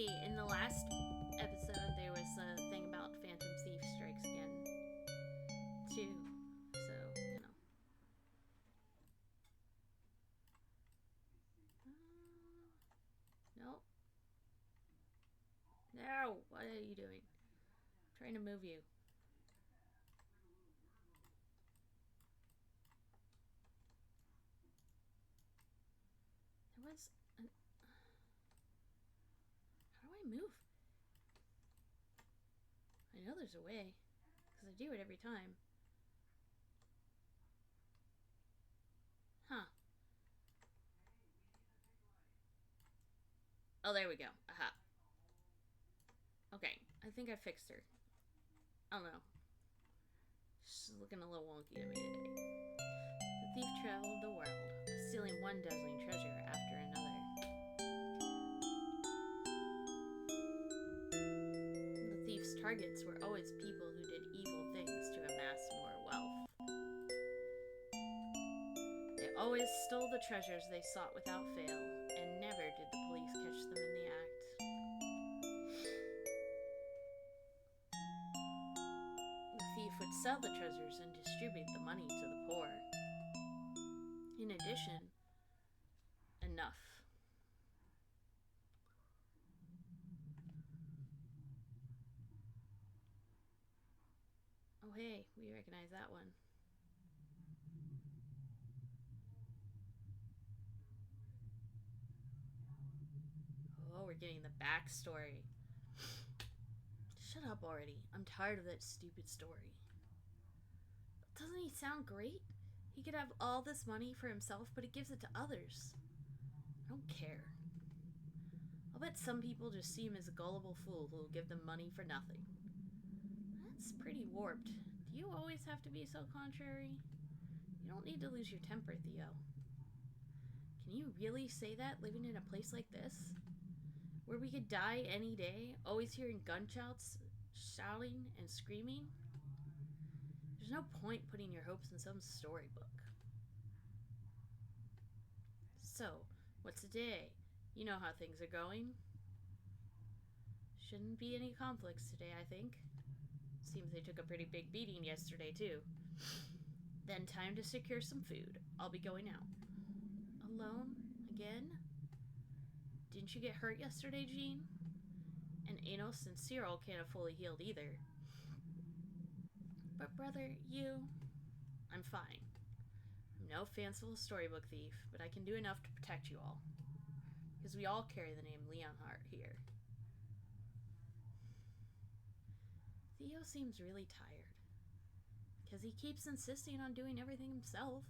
Hey, in the last episode, there was a thing about Phantom Thief Strikes Again, too. So, you know. Nope. No! What are you doing? I'm trying to move you. There was an... How do I move? I know there's a way, because I do it every time. Huh. Oh, there we go. Aha. Okay, I think I fixed her. I don't know. She's looking a little wonky to me today. The thief traveled the world, stealing one dazzling treasure after another. The thief's targets were always people who did evil things to amass more wealth. They always stole the treasures they sought without fail, and never did the police catch them in the act. The thief would sell the treasures and distribute the money to the poor. In addition, enough. Oh hey, we recognize that one. Oh, we're getting the backstory. Shut up already. I'm tired of that stupid story. Doesn't he sound great? He could have all this money for himself, but he gives it to others. I don't care. I'll bet some people just see him as a gullible fool who'll give them money for nothing. That's pretty warped. Do you always have to be so contrary? You don't need to lose your temper, Theo. Can you really say that living in a place like this? Where we could die any day, always hearing gunshots, shouting, and screaming? There's no point putting your hopes in some storybook. So, what's today? You know how things are going. Shouldn't be any conflicts today, I think. Seems they took a pretty big beating yesterday, too. Then time to secure some food. I'll be going out. Alone? Again? Didn't you get hurt yesterday, Jean? And Anos and Cyril can't have fully healed either. But brother, you... I'm fine. I'm no fanciful storybook thief, but I can do enough to protect you all. Because we all carry the name Leonhardt here. Theo seems really tired. Because he keeps insisting on doing everything himself.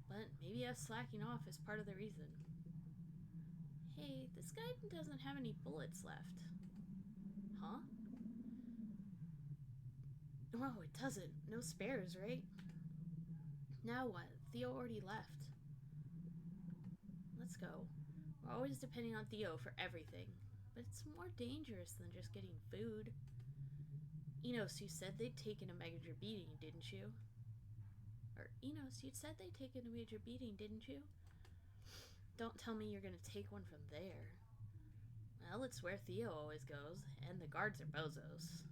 But maybe us slacking off is part of the reason. Hey, this guy doesn't have any bullets left. Huh? Oh, it doesn't. No spares, right? Now what? Theo already left. Let's go. We're always depending on Theo for everything. But it's more dangerous than just getting food. Enos, you said they'd taken a major beating, didn't you? Or, Enos, you said they'd taken a major beating, didn't you? Don't tell me you're gonna take one from there. Well, it's where Theo always goes, and the guards are bozos.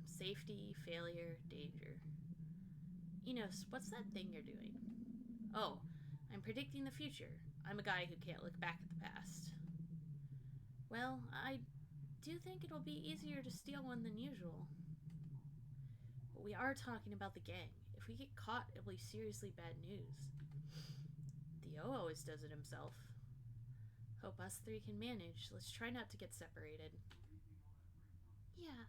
Safety, failure, danger. Enos, what's that thing you're doing? Oh, I'm predicting the future. I'm a guy who can't look back at the past. Well, I do think it'll be easier to steal one than usual. But we are talking about the gang. If we get caught, it'll be seriously bad news. Theo always does it himself. Hope us three can manage. Let's try not to get separated. Yeah.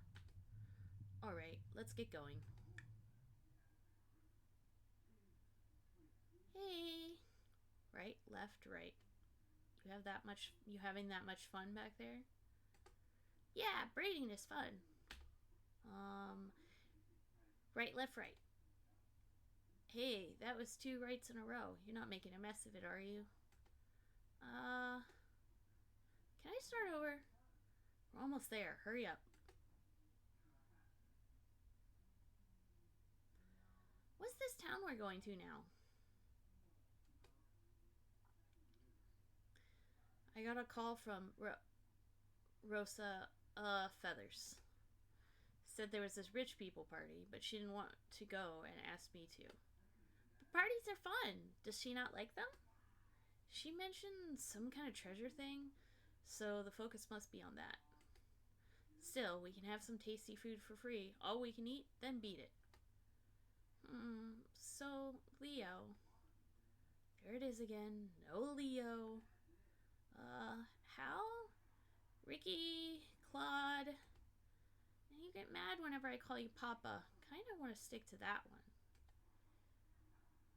Alright, let's get going. Hey! Right, left, right. You having that much fun back there? Yeah, braiding is fun. Right, left, right. Hey, that was 2 rights in a row. You're not making a mess of it, are you? Can I start over? We're almost there. Hurry up. What's this town we're going to now? I got a call from Rosa, Feathers. Said there was this rich people party, but she didn't want to go and asked me to. But parties are fun. Does she not like them? She mentioned some kind of treasure thing, so the focus must be on that. Still, we can have some tasty food for free. All we can eat, then beat it. So, Leo. There it is again. No Leo. Hal? Ricky? Claude? And you get mad whenever I call you Papa. Kinda want to stick to that one.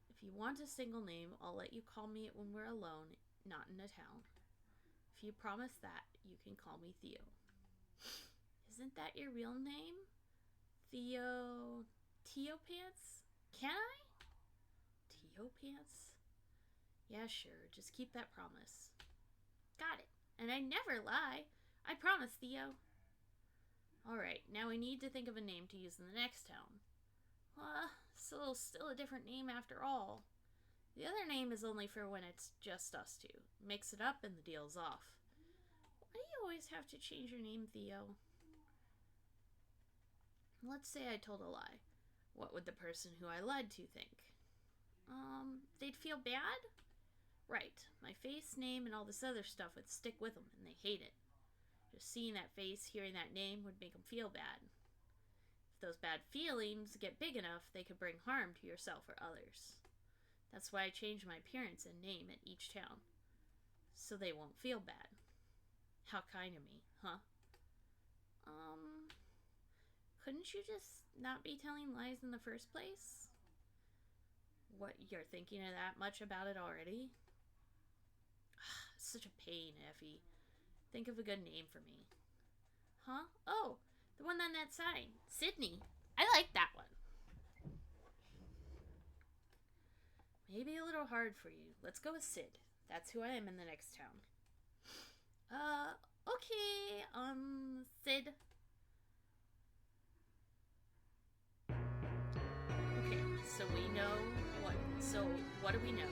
If you want a single name, I'll let you call me when we're alone, not in a town. If you promise that, you can call me Theo. Isn't that your real name? Theo Pants? Can I? Theo Pants? Yeah, sure. Just keep that promise. Got it. And I never lie. I promise, Theo. Alright, now we need to think of a name to use in the next town. So still a different name after all. The other name is only for when it's just us two. Mix it up and the deal's off. Why do you always have to change your name, Theo? Let's say I told a lie. What would the person who I lied to think? They'd feel bad? Right. My face, name, and all this other stuff would stick with them, and they hate it. Just seeing that face, hearing that name would make them feel bad. If those bad feelings get big enough, they could bring harm to yourself or others. That's why I changed my appearance and name at each town. So they won't feel bad. How kind of me, huh? Couldn't you just not be telling lies in the first place? What, you're thinking of that much about it already? Such a pain, Effie. Think of a good name for me. Huh? Oh, the one on that sign. Sydney. I like that one. Maybe a little hard for you. Let's go with Sid. That's who I am in the next town. Okay, Sid. Okay, so what do we know?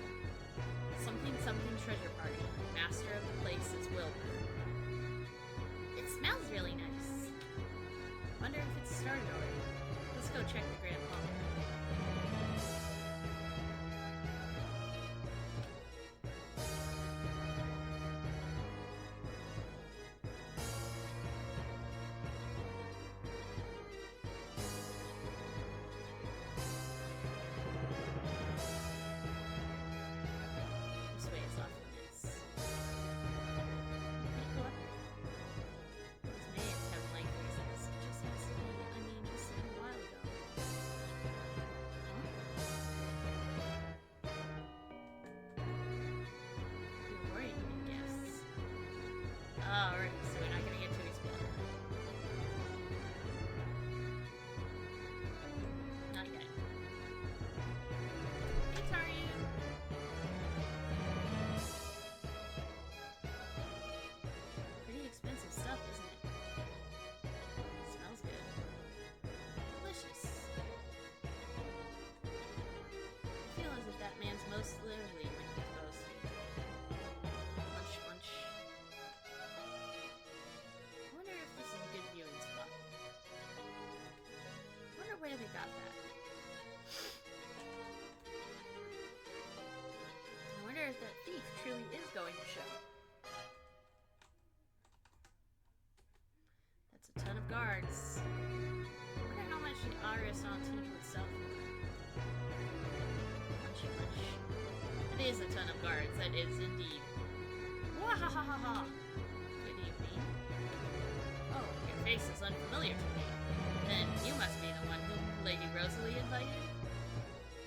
Something treasure party. Master of the place is Wilbur. It smells really nice. Wonder if it's started already. Let's go check the Grand Hall. Alright, so we're not gonna get too exploded. Not yet. Hey, Tarian! Pretty expensive stuff, isn't it? Smells good. Delicious. I feel as if that man's most literally when he's boasting. Munch, munch. Where they got that. I wonder if that thief truly is going to show. That's a ton of guards. I wonder how much the Aris Antique would sell for. Munchy munch. It is a ton of guards, that is indeed. Wahahaha! Good evening. Oh, your face is unfamiliar to me. Then you must be the one whom Lady Rosalie invited?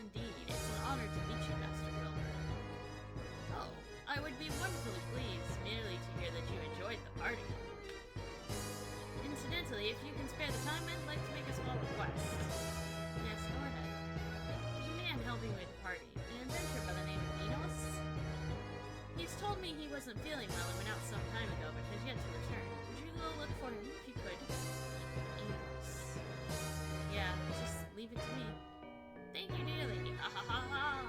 Indeed, it's an honor to meet you, Master Wilbur. Oh, I would be wonderfully pleased merely to hear that you enjoyed the party. Incidentally, if you can spare the time, I'd like to make a small request. Yes, go ahead. There's a man helping with the party, an adventurer by the name of Enos. He's told me he wasn't feeling well and went out some time ago, but has yet to return. Would you go look for him if you could? Yeah, just leave it to me. Thank you dearly. Ahahaha.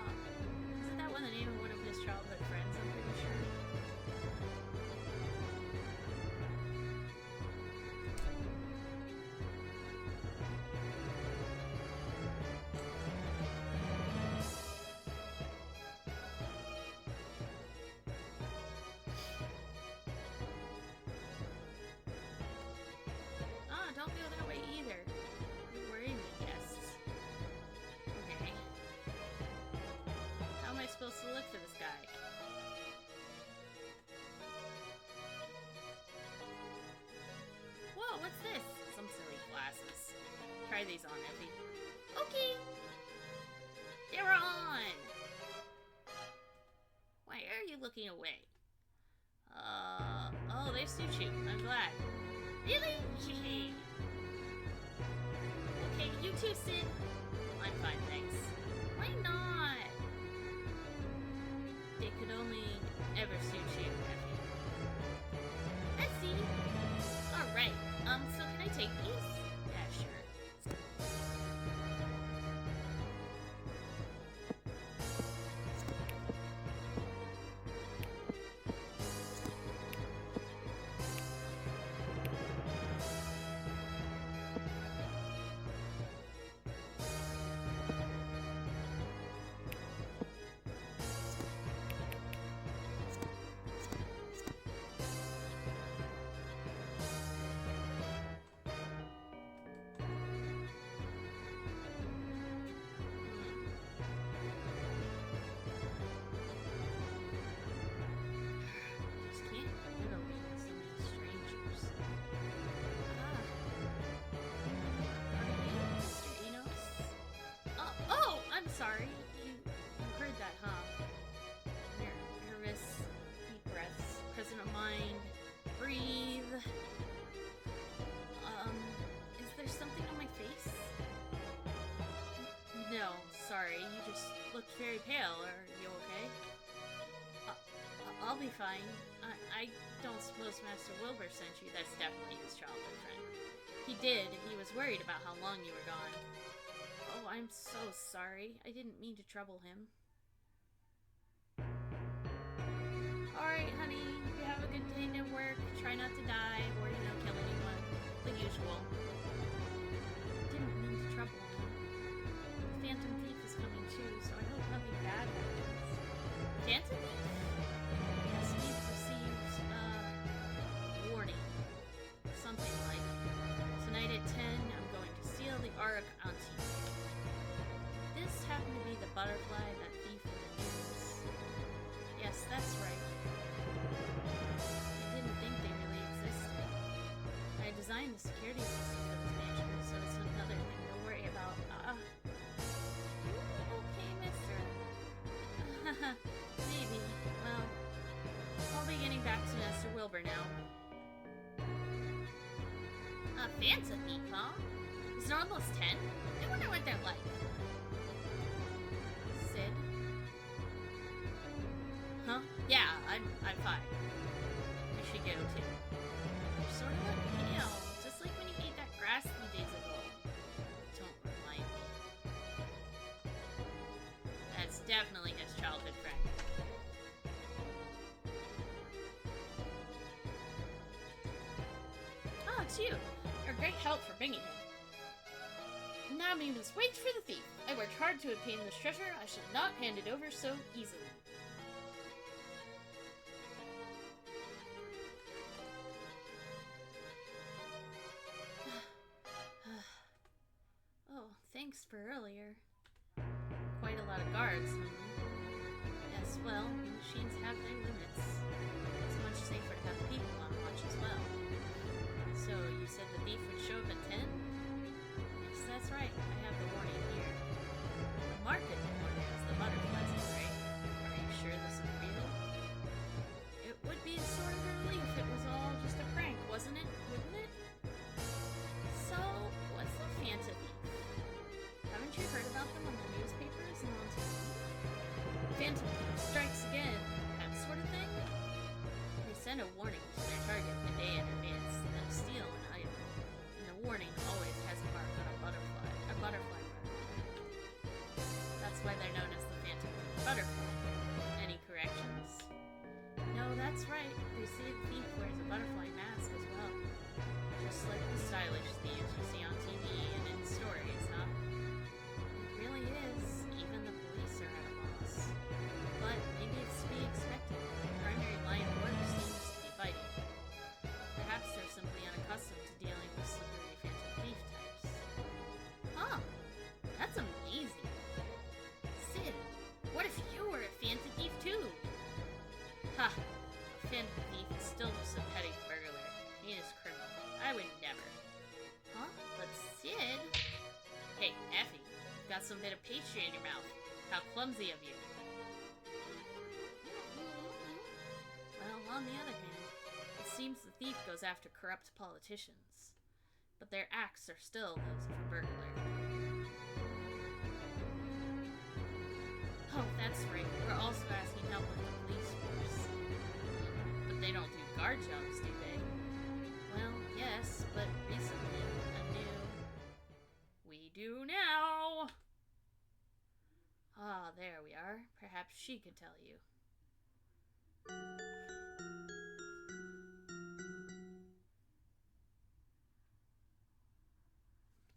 Isn't that the name of one of his childhood friends, I'm pretty sure? look for this guy. Whoa, what's this? Some silly glasses. Try these on, Effie. Okay. They're on. Why are you looking away? Oh, they suit you. I'm glad. Really? Okay, you too, Sid. I'm fine, thanks. Why not? They could only ever suit you, Effie. I see. Alright, so can I take these? Yeah, sure. Sorry, you heard that, huh? Nervous, deep breaths, present of mind, breathe. Is there something on my face? No, sorry, you just looked very pale. Are you okay? I'll be fine. I don't suppose Master Wilbur sent you. That's definitely his childhood friend. He did. He was worried about how long you were gone. Oh, I'm so sorry. I didn't mean to trouble him. Alright, honey. You have a good day at work. Try not to die or, kill anyone. The usual. Didn't mean to trouble him. The Phantom Thief is coming too, so I hope nothing bad happens. Phantom Thief? Yes, we've received, warning. Something like, tonight at 10, I'm going to steal the Ark Auntie. This happened to be the butterfly that thief in the news. Yes, that's right. I didn't think they really existed. I designed the security system for this mansion, so it's another thing to worry about. Okay, mister? Maybe. Well, I'll be getting back to Master Wilbur now. A Phantom Thief, huh? Is it almost 10? I wonder what they're like. Sid? Huh? Yeah, I'm fine. We should go too. You're sort of like pale, just like when you ate that grass 3 days ago. Don't remind me. That's definitely his childhood friend. Oh, it's you. You're a great help for bringing him. Now we must wait for the thief. I worked hard to obtain this treasure. I should not hand it over so easily. Oh, thanks for earlier. Quite a lot of guards, huh? Yes, well, machines have their limits. It's much safer to have people on watch as well. So, you said the thief would show up at 10? Yes, that's right. I have the warning here. The market warning is the butterflies, right? Are you sure this is real? It would be a sort of a relief if it was all just a prank, wasn't it? Wouldn't it? So, what's the Phantom Thief? Haven't you heard about them on the newspapers and on TV? Phantom Thief strikes again. That sort of thing? They send a warning to their target a day in advance, then steal an item. And the warning always has a mark on a butterfly mark. That's why they're known as the Phantom Thief butterfly. Any corrections? No, that's right. They say the thief wears a butterfly mask as well. Just like the stylish thieves you see on TV and in stories, huh? It really is. Even the police are at a loss. But maybe it's to be expected. The primary line of work seems to be fighting. Perhaps they're simply unaccustomed to dealing with slippery Phantom Thief types. Huh. That's amazing. Sid, what if you were a Phantom Thief How clumsy of you. Well, on the other hand, it seems the thief goes after corrupt politicians. But their acts are still those of a burglar. Oh, that's right. We're also asking help with the police force. But they don't do guard jobs, do they? Well, yes, but recently, a new... We do now! Ah, there we are. Perhaps she could tell you.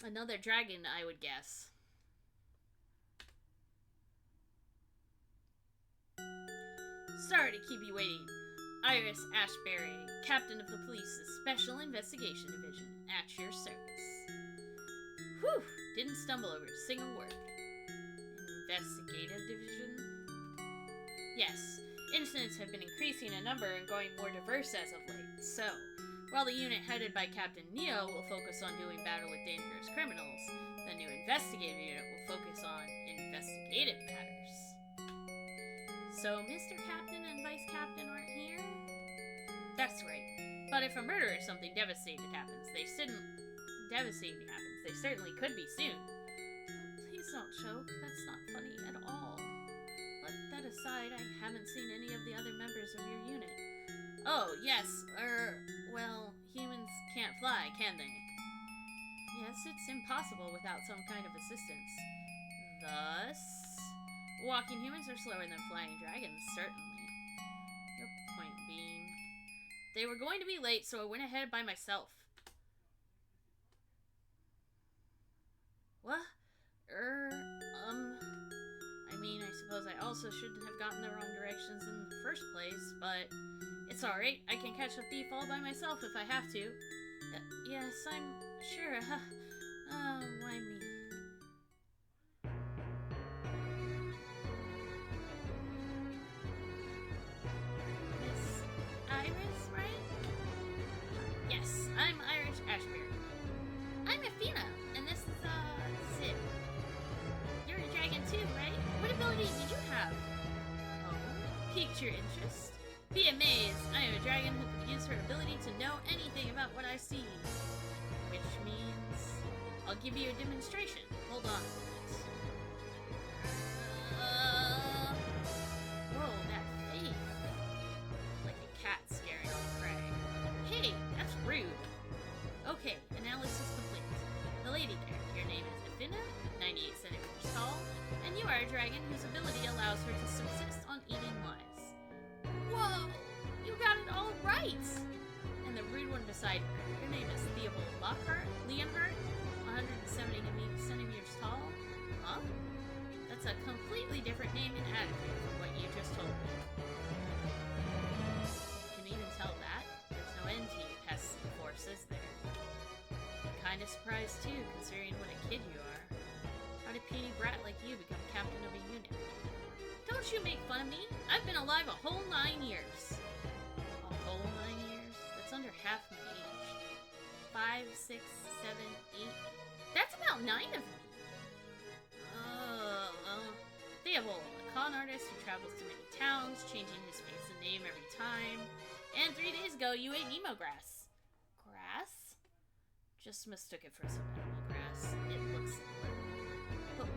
Another dragon, I would guess. Sorry to keep you waiting. Iris Ashbury, Captain of the Police's Special Investigation Division, at your service. Whew! Didn't stumble over a single word. Investigative Division? Yes, incidents have been increasing in number and growing more diverse as of late, so... While the unit headed by Captain Neo will focus on doing battle with dangerous criminals, the new investigative unit will focus on investigative matters. So Mr. Captain and Vice Captain aren't here? That's right. But if a murder or something devastating happens, they certainly could be soon. Please don't choke. That's not funny at all. But that aside, I haven't seen any of the other members of your unit. Oh, yes, well, humans can't fly, can they? Yes, it's impossible without some kind of assistance. Thus, walking humans are slower than flying dragons, certainly. Your point being... They were going to be late, so I went ahead by myself. What? I mean, I suppose I also shouldn't have gotten the wrong directions in the first place, but... It's alright, I can catch a thief all by myself if I have to. Yes, I'm sure. Why me? Miss Iris, right? Yes, I'm Iris Ashbury. I'm Athena, and this is, Sid. You're a dragon too, right? What ability did you have? Oh, piqued your interest? Be amazed, I am a dragon who can use her ability to know anything about what I see. Which means... I'll give you a demonstration. Hold on a minute. Whoa, that face. Like a cat scaring off prey. Hey, that's rude. Okay, analysis complete. The lady there, your name is Athena, 98 centimeters tall, and you are a dragon whose ability allows her to subsist on eating lives. Whoa! You got it all right! And the rude one beside her, your name is Leonhardt, 170 centimeters tall. Huh? That's a completely different name and attitude from what you just told me. You can even tell that? There's no end to you pests and forces there. I'm kinda surprised too, considering what a kid you are. How did a puny brat like you become captain of a unit? Don't you make fun of me? I've been alive a whole 9 years. A whole 9 years? That's under half my age. 5, 6, 7, 8. That's about 9 of me. Theobald, a con artist who travels to many towns, changing his face and name every time. And 3 days ago, you ate Nemo grass. Grass? Just mistook it for some animal grass. It looks similar. But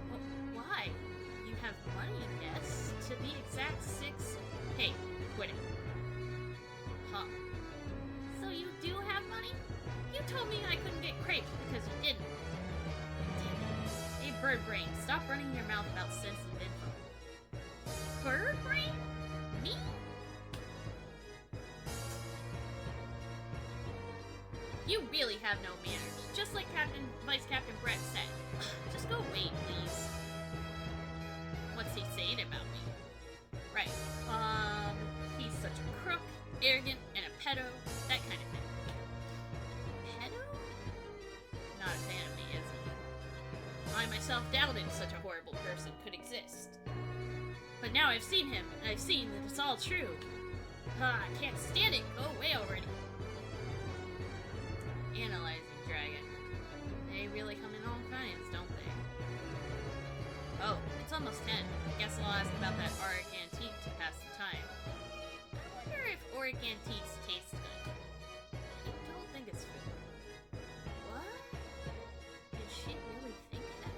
why? You have money, yes. To be exact, 6... Hey, quit it. Huh. So you do have money? You told me I couldn't get crepes because you didn't. Damn it. Hey, bird brain, stop running your mouth about sensitive info. Bird brain? Me? You really have no manners. Just like Vice Captain Brett said. Just go away, please. What's he saying about me? Right. He's such a crook, arrogant, and a pedo. That kind of thing. Pedo? Not a fan of me, is he? I myself doubted such a horrible person could exist. But now I've seen him, and I've seen that it's all true. I can't stand it. Go away already. Analyzing dragon. They really come in all kinds, don't they? Oh, it's almost 10. Guess I'll ask about that auric antique to pass the time. I wonder if auric antiques taste good. I don't think it's food. What? Did she really think that?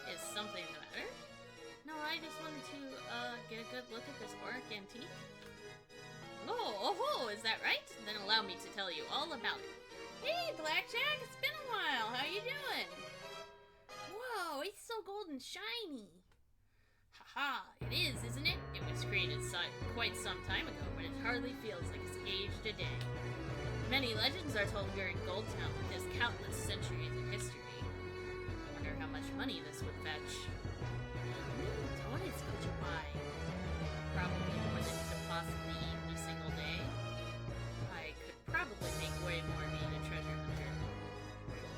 Is something the matter? No, I just wanted to get a good look at this auric antique. Oh, is that right? Then allow me to tell you all about it. Hey, Blackjack, it's been a while. How you doing? Whoa, it's so golden shiny. Haha, it is, isn't it? It was created quite some time ago, but it hardly feels like it's aged a day. Many legends are told here in Goldtown that there's countless centuries of history. Wonder how much money this would fetch. How many toys could you buy? Probably more than you could possibly eat in a single day. I could probably make way more being a treasure hunter.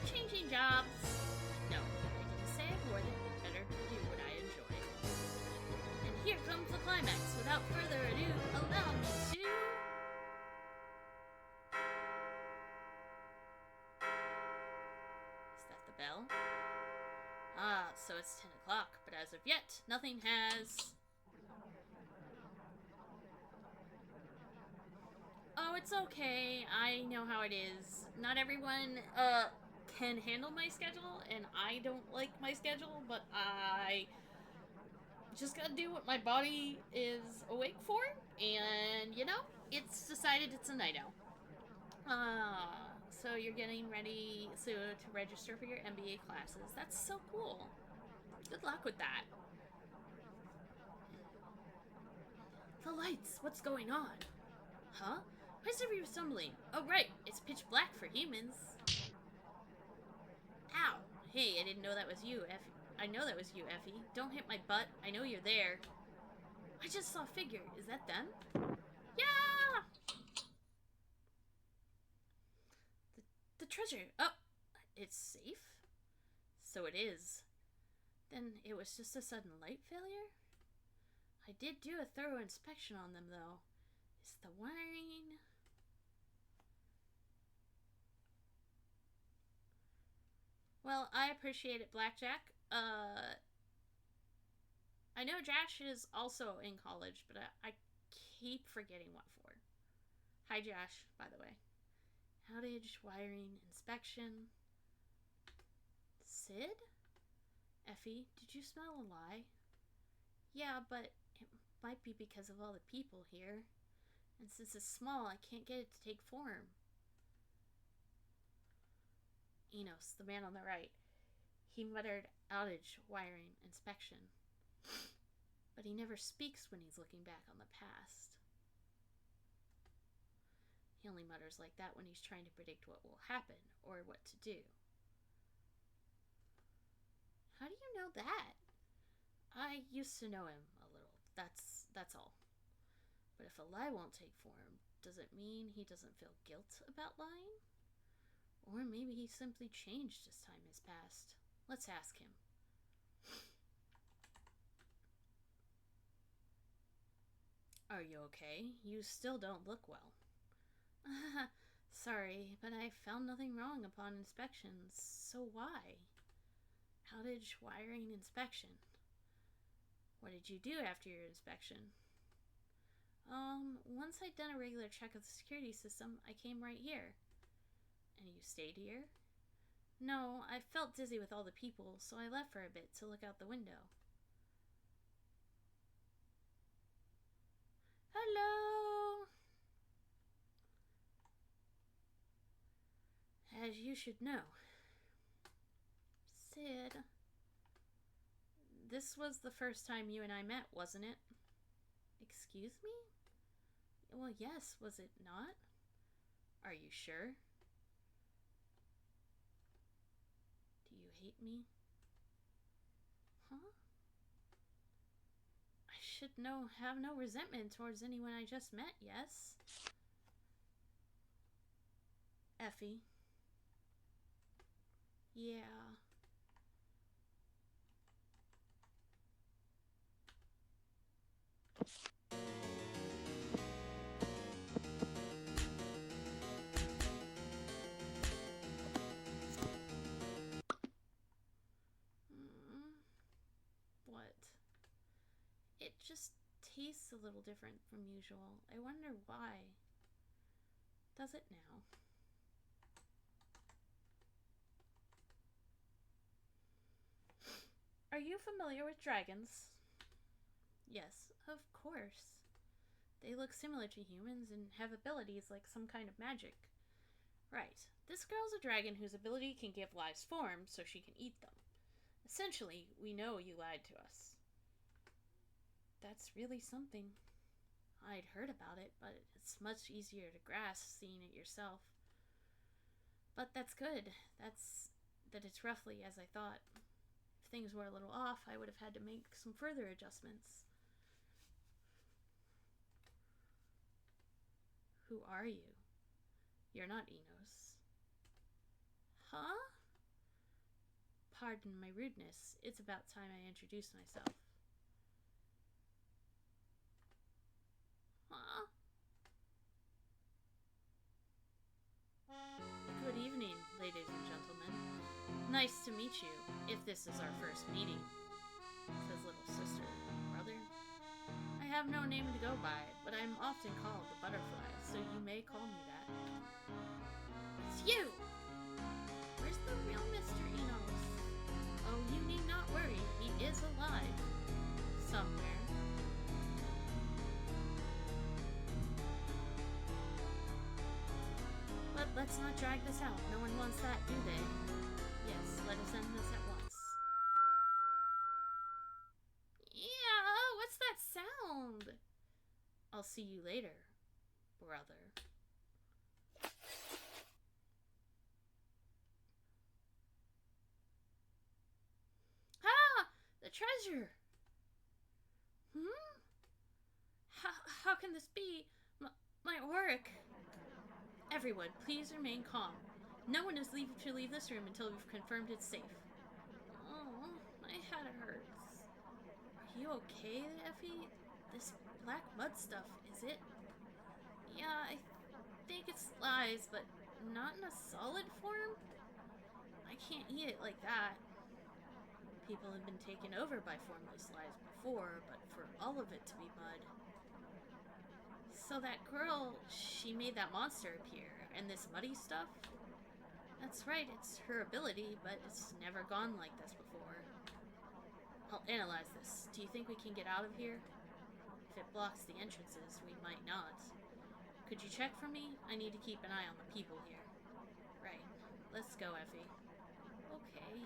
Changing jobs. No, I didn't say I would. Better to do what I enjoy. And here comes the climax. Without further ado, allow me to... Is that the bell? Ah, so it's 10 o'clock, but as of yet, nothing has... Oh, it's okay. I know how it is. Not everyone, can handle my schedule, and I don't like my schedule, but I just gotta do what my body is awake for, and, you know, it's decided it's a night out. So you're getting ready to register for your MBA classes. That's so cool. Good luck with that. The lights, what's going on? Huh? Why's everyone stumbling? Oh, right, it's pitch black for humans. Ow! Hey, I didn't know that was you, Effie. I know that was you, Effie. Don't hit my butt. I know you're there. I just saw a figure. Is that them? Yeah! The treasure. Oh, it's safe? So it is. Then it was just a sudden light failure? I did do a thorough inspection on them, though. Is the wiring... Well, I appreciate it, Blackjack. I know Josh is also in college, but I keep forgetting what for. Hi, Josh, by the way. Outage, wiring, inspection. Sid? Effie, did you smell a lie? Yeah, but it might be because of all the people here. And since it's small, I can't get it to take form. Enos, the man on the right. He muttered outage, wiring, inspection. But he never speaks when he's looking back on the past. He only mutters like that when he's trying to predict what will happen or what to do. How do you know that? I used to know him a little. That's all. But if a lie won't take form, does it mean he doesn't feel guilt about lying? Or maybe he simply changed as time has passed. Let's ask him. Are you okay? You still don't look well. Sorry, but I found nothing wrong upon inspection, so why? Outage, wiring, inspection. What did you do after your inspection? Once I'd done a regular check of the security system, I came right here. And you stayed here? No, I felt dizzy with all the people, so I left for a bit to look out the window. Hello! As you should know. Sid. This was the first time you and I met, wasn't it? Excuse me? Well, yes, was it not? Are you sure? Do you hate me? Huh? I should have no resentment towards anyone I just met, yes? Effie. Yeah. just tastes a little different from usual. I wonder why. Does it now? Are you familiar with dragons? Yes, of course. They look similar to humans and have abilities like some kind of magic. Right. This girl's a dragon whose ability can give lives form so she can eat them. Essentially, we know you lied to us. That's really something. I'd heard about it, but it's much easier to grasp seeing it yourself. But that's good. That it's roughly as I thought. If things were a little off, I would have had to make some further adjustments. Who are you? You're not Enos. Huh? Pardon my rudeness. It's about time I introduced myself. Huh? Good evening, ladies and gentlemen. Nice to meet you, if this is our first meeting, says little sister, brother. I have no name to go by, but I'm often called the Butterfly, so you may call me that. It's you! Where's the real Mr. Enos? Oh, you need not worry, he is alive. Somewhere. But let's not drag this out. No one wants that, do they? Yes, let us end this at once. Yeah, what's that sound? I'll see you later, brother. Ah! The treasure! How can this be? My Auric. Everyone, please remain calm. No one is to leave this room until we've confirmed it's safe. Oh, my head hurts. Are you okay, Effie? This black mud stuff, is it? Yeah, I think it's lies, but not in a solid form? I can't eat it like that. People have been taken over by formless lies before, but for all of it to be mud. So that girl, she made that monster appear, and this muddy stuff? That's right, it's her ability, but it's never gone like this before. I'll analyze this. Do you think we can get out of here? If it blocks the entrances, we might not. Could you check for me? I need to keep an eye on the people here. Right. Let's go, Effie. Okay.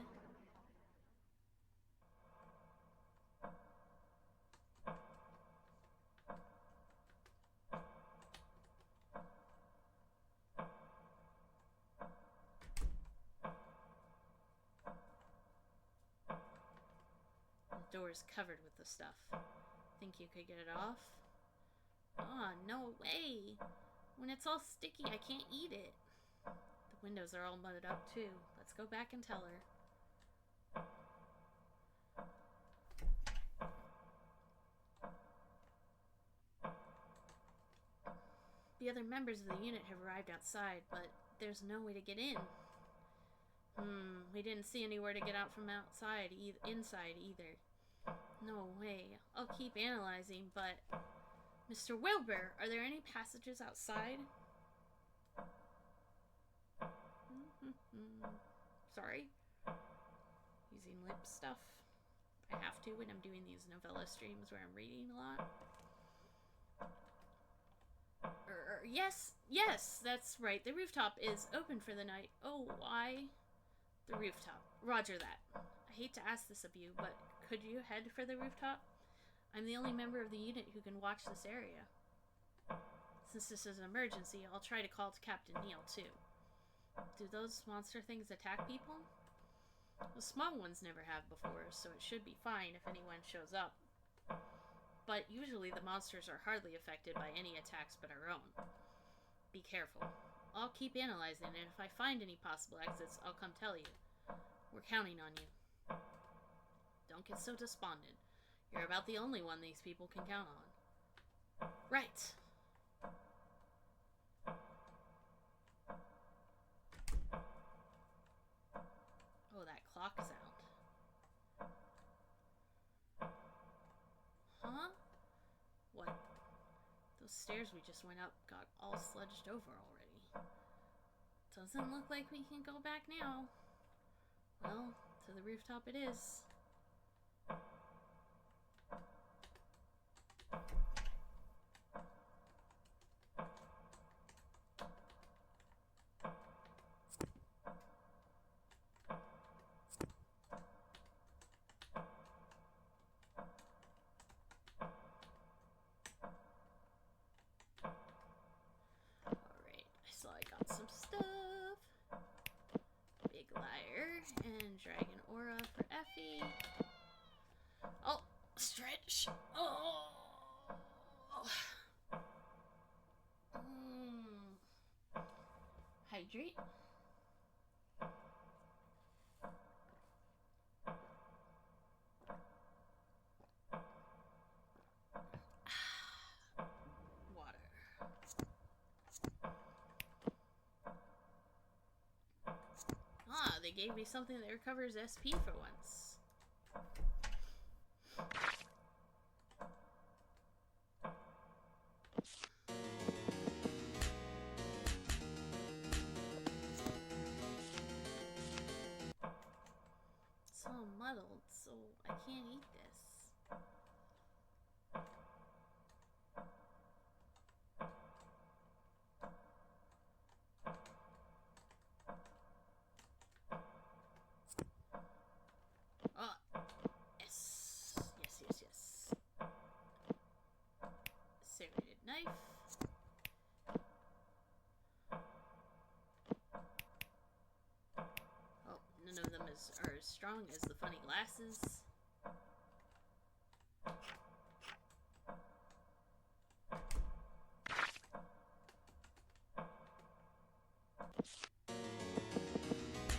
The door's covered with the stuff. Think you could get it off? Ah, no way! When it's all sticky, I can't eat it. The windows are all mudded up, too. Let's go back and tell her. The other members of the unit have arrived outside, but there's no way to get in. We didn't see anywhere to get out from inside either. No way. I'll keep analyzing, but... Mr. Wilbur, are there any passages outside? Sorry. Using lip stuff. I have to when I'm doing these novella streams where I'm reading a lot. Yes, that's right. The rooftop is open for the night. Oh, why? The rooftop. Roger that. I hate to ask this of you, but could you head for the rooftop? I'm the only member of the unit who can watch this area. Since this is an emergency, I'll try to call to Captain Neal, too. Do those monster things attack people? The small ones never have before, so it should be fine if anyone shows up. But usually the monsters are hardly affected by any attacks but our own. Be careful. I'll keep analyzing, and if I find any possible exits, I'll come tell you. We're counting on you. Don't get so despondent. You're about the only one these people can count on. Right. Oh, that clock sound. Huh? Those stairs we just went up got all sludged over already. Doesn't look like we can go back now. Well, to the rooftop it is. Some stuff. Big liar and dragon aura for Effie. Oh, stretch. Oh. Hydrate. They gave me something that recovers SP for once. It's all muddled, so I can't eat this. Knife. Oh, none of them are as strong as the funny glasses.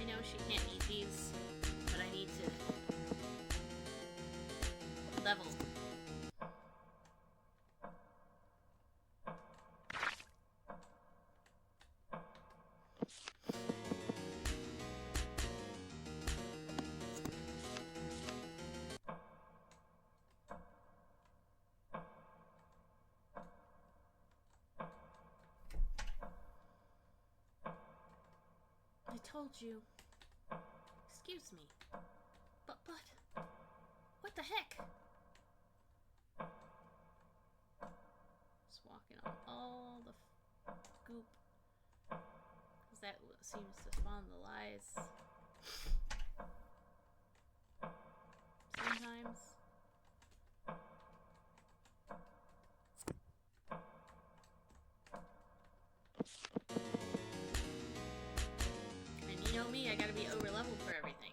I know she can't eat these, but I need to level. I told you. Excuse me. But, what the heck? Just walking on all the goop. Because that seems to spawn the lies. Sometimes. You know me, I gotta be over leveled for everything.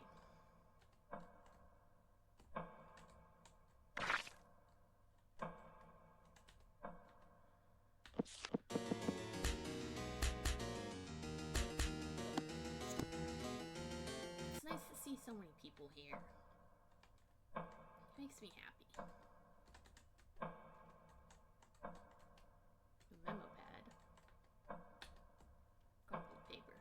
It's nice to see so many people here. It makes me happy. A memo pad. Crumpled paper.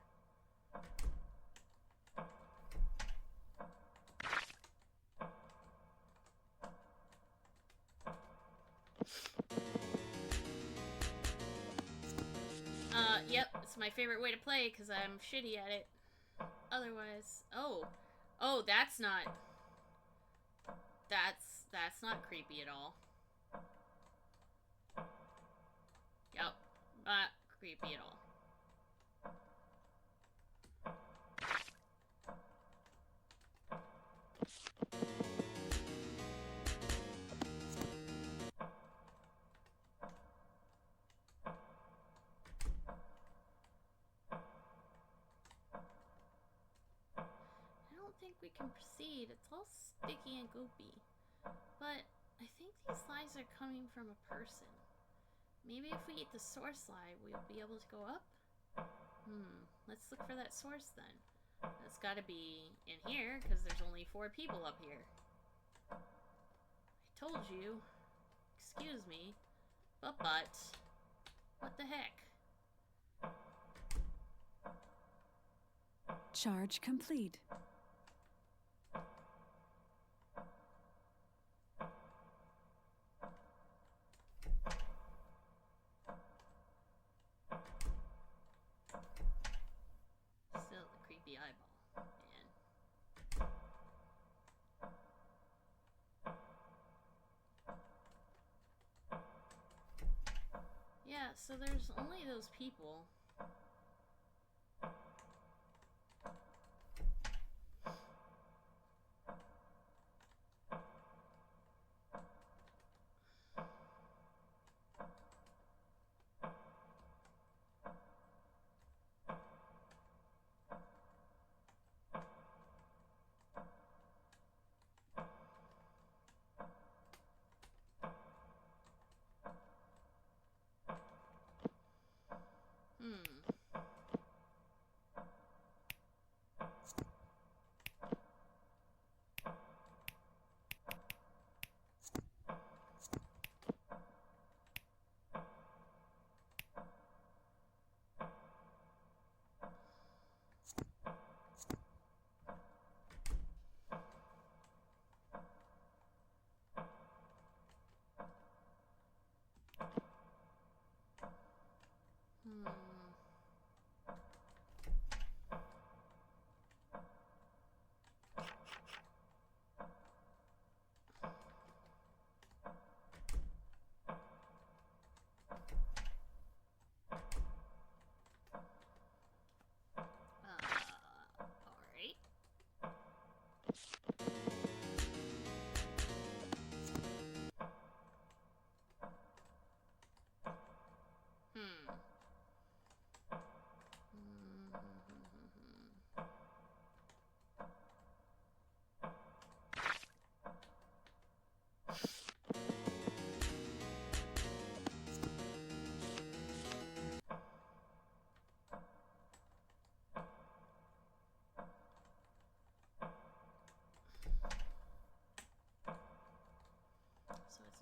Yep, it's my favorite way to play because I'm shitty at it. Otherwise, oh, that's not creepy at all. Yep, not creepy at all. We can proceed. It's all sticky and goopy. But I think these lies are coming from a person. Maybe if we eat the source lie, we'll be able to go up? Let's look for that source then. That's gotta be in here, because there's only 4 people up here. I told you. Excuse me. But, what the heck? Charge complete. so there's only those people.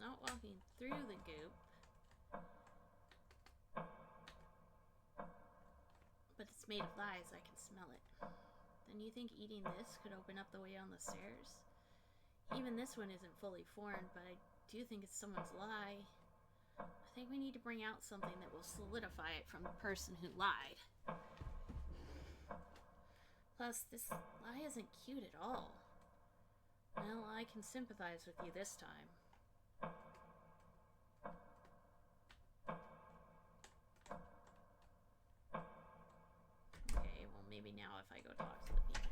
Not walking through the goop, but it's made of lies. I can smell it. Then you think eating this could open up the way on the stairs? Even this one isn't fully formed, but I do think it's someone's lie. I think we need to bring out something that will solidify it from the person who lied. Plus, this lie isn't cute at all. Well, I can sympathize with you this time. Okay, well maybe now if I go talk to the people.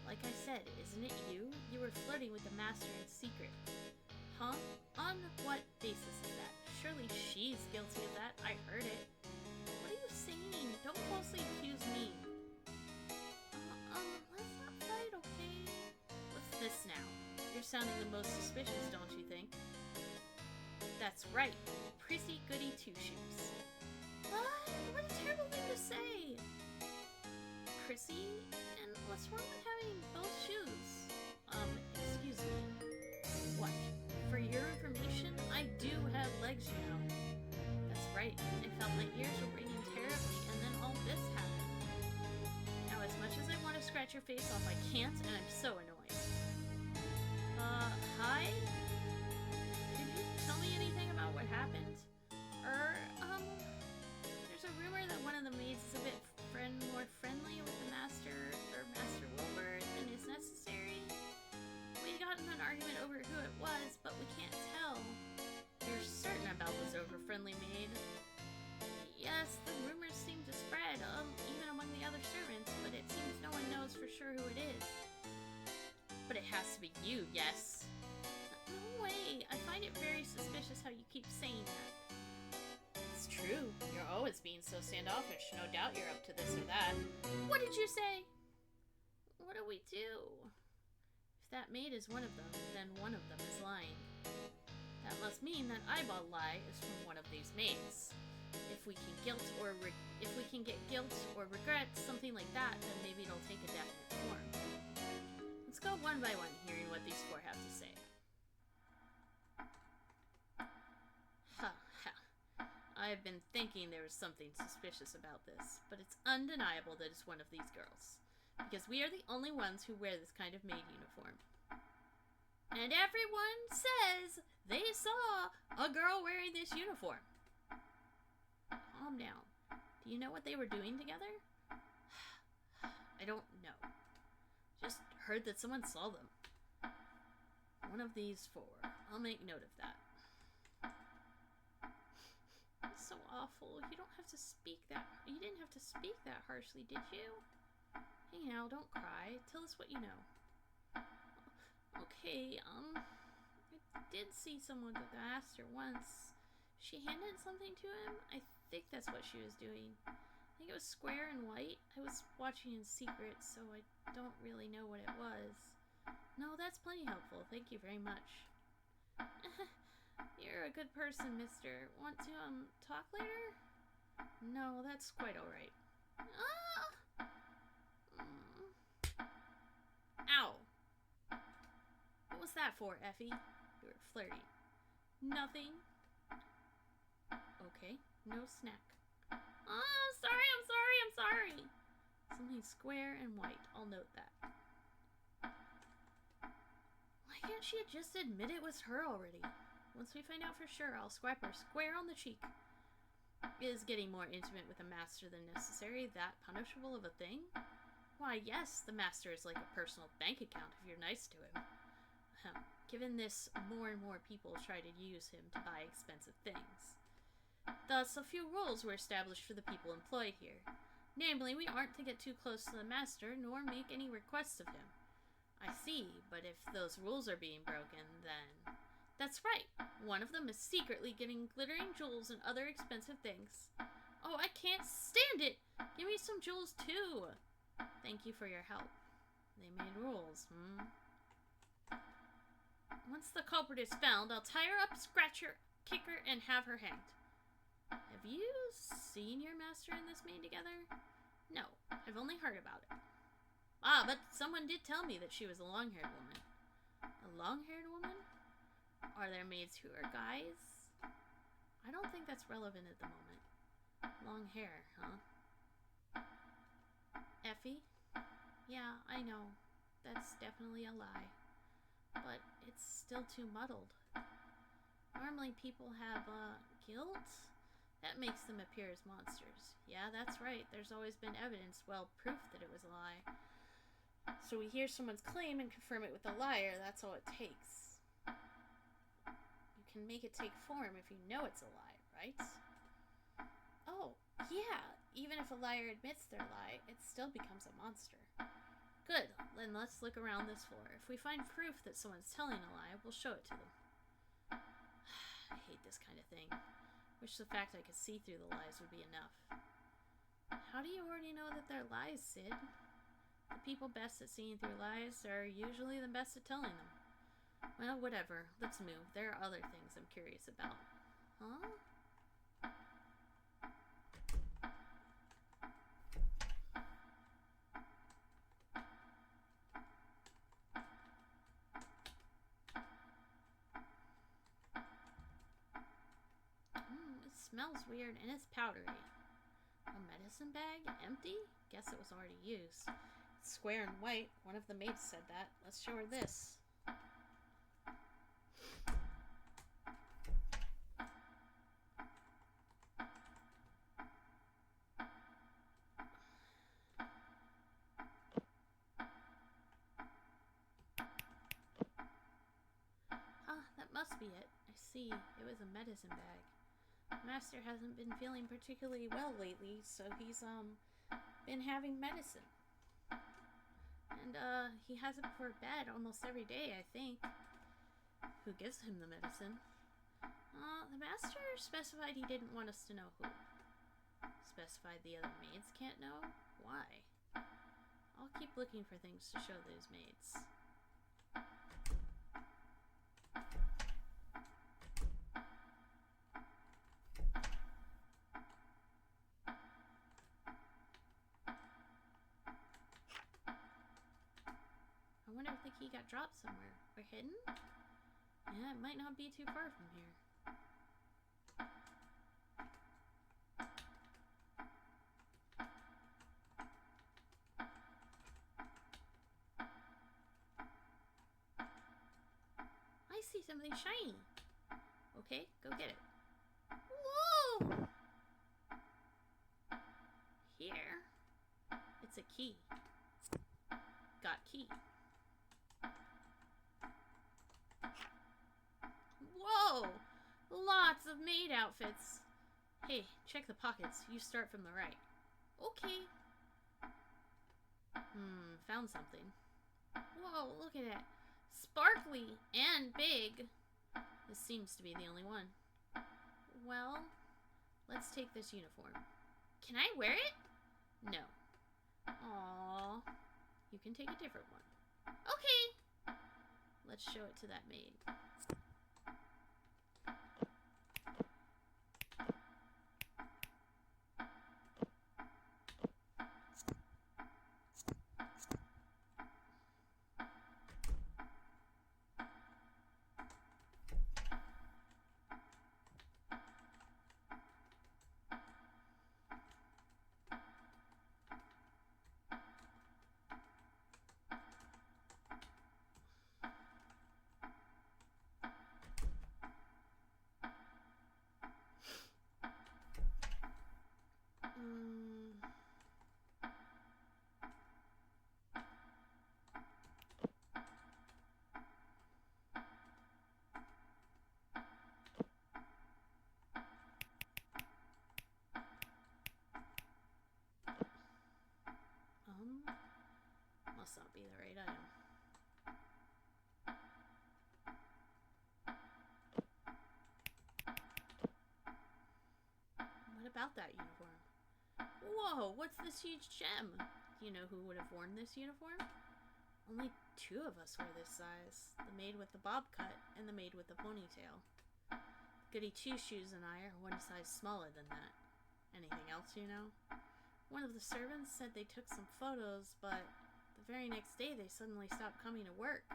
Like I said, isn't it you? You were flirting with the master in secret. Huh? On what basis is that? Surely she's guilty of that. I heard it. What are you saying? Don't falsely accuse me. Let's not fight, okay? What's this now? You're sounding the most suspicious, don't you think? That's right. Prissy Goody Two-Shoes. What a terrible thing to say! Prissy? And what's wrong with having both shoes? Excuse me. What? For your information, I do have legs, you know. That's right. I felt my ears were ringing terribly, and then all this happened. Now, as much as I want to scratch your face off, I can't, and I'm so annoyed. Hi? Could you tell me anything about what happened? There's a rumor that one of the maids is a bit more friendly with the master, or Master Wilbur, than is necessary. We got in an argument over who it was, but we can't tell. You're certain about this over-friendly maid? Yes, the rumors seem to spread, even among the other servants, but it seems no one knows for sure who it is. But it has to be you, yes? No way. I find it very suspicious how you keep saying that. It's true. You're always being so standoffish. No doubt you're up to this or that. What did you say? What do we do? If that maid is one of them, then one of them is lying. That must mean that eyeball lie is from one of these maids. If we can get guilt or regret, something like that, then maybe it'll take a definite form. Let's go one by one, hearing what these four have to say. I've been thinking there was something suspicious about this, but it's undeniable that it's one of these girls, because we are the only ones who wear this kind of maid uniform. And everyone says they saw a girl wearing this uniform. Calm down. Do you know what they were doing together? I don't know. Just heard that someone saw them. One of these four. I'll make note of that. It's so awful. You don't have to speak that. You didn't have to speak that harshly, did you? Hey now, don't cry. Tell us what you know. Okay, I did see someone with the master once. She handed something to him? I think that's what she was doing. I think it was square and white. I was watching in secret, so I don't really know what it was. No, that's plenty helpful. Thank you very much. You're a good person, mister. Want to, talk later? No, that's quite alright. Ah! Ow! What was that for, Effie? You were flirting. Nothing. Okay, no snack. Oh, I'm sorry. Something square and white. I'll note that. Why can't she just admit it was her already? Once we find out for sure, I'll swipe her square on the cheek. Is getting more intimate with a master than necessary that punishable of a thing? Why, yes, the master is like a personal bank account if you're nice to him. Given this, more and more people try to use him to buy expensive things. Thus, a few rules were established for the people employed here. Namely, we aren't to get too close to the master, nor make any requests of him. I see, but if those rules are being broken, then... That's right! One of them is secretly getting glittering jewels and other expensive things. Oh, I can't stand it! Give me some jewels, too! Thank you for your help. They made rules, Once the culprit is found, I'll tie her up, scratch her, kick her, and have her hanged. Have you seen your master and this maid together? No, I've only heard about it. Ah, but someone did tell me that she was a long-haired woman. A long-haired woman? Are there maids who are guys? I don't think that's relevant at the moment. Long hair, huh? Effie? Yeah, I know. That's definitely a lie. But it's still too muddled. Normally people have, guilt? That makes them appear as monsters. Yeah, that's right. There's always been evidence, well, proof that it was a lie. So we hear someone's claim and confirm it with a liar. That's all it takes. You can make it take form if you know it's a lie, right? Oh, yeah. Even if a liar admits their lie, it still becomes a monster. Good, then let's look around this floor. If we find proof that someone's telling a lie, we'll show it to them. I hate this kind of thing. Wish the fact I could see through the lies would be enough. How do you already know that they're lies, Sid? The people best at seeing through lies are usually the best at telling them. Well, whatever. Let's move. There are other things I'm curious about. Huh? It smells weird and it's powdery. A medicine bag? Empty? Guess it was already used. It's square and white. One of the maids said that. Let's show her this. That must be it. I see. It was a medicine bag. Master hasn't been feeling particularly well lately, so he's, been having medicine. And, he has it before bed almost every day, I think. Who gives him the medicine? The master specified he didn't want us to know who. Specified the other maids can't know? Why? I'll keep looking for things to show those maids. I wonder if the key got dropped somewhere. Or hidden? Yeah, it might not be too far from here. I see something shiny. Okay, go get it. Whoa! Here. It's a key. Got key. Whoa! Lots of maid outfits. Hey, check the pockets. You start from the right. Okay. Found something. Whoa, look at it. Sparkly and big. This seems to be the only one. Well, let's take this uniform. Can I wear it? No. Aww. You can take a different one. Okay. Let's show it to that maid. Must not be the right item. What about that uniform? Whoa, what's this huge gem? Do you know who would have worn this uniform? Only 2 of us wear this size. The maid with the bob cut and the maid with the ponytail. Goody Two-Shoes and I are 1 size smaller than that. Anything else you know? One of the servants said they took some photos, but the very next day they suddenly stopped coming to work.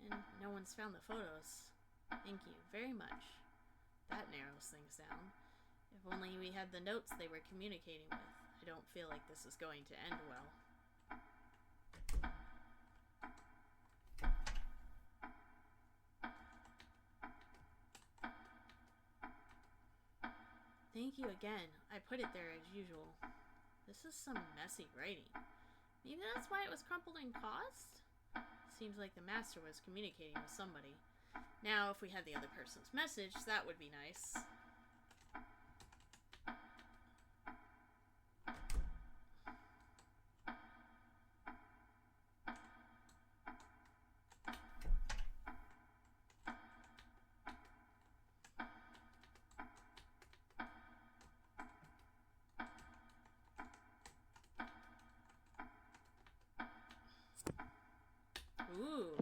And no one's found the photos. Thank you very much. That narrows things down. If only we had the notes they were communicating with. I don't feel like this is going to end well. Thank you again. I put it there as usual. This is some messy writing. Maybe that's why it was crumpled and caused? Seems like the master was communicating with somebody. Now, if we had the other person's message, that would be nice. Ooh,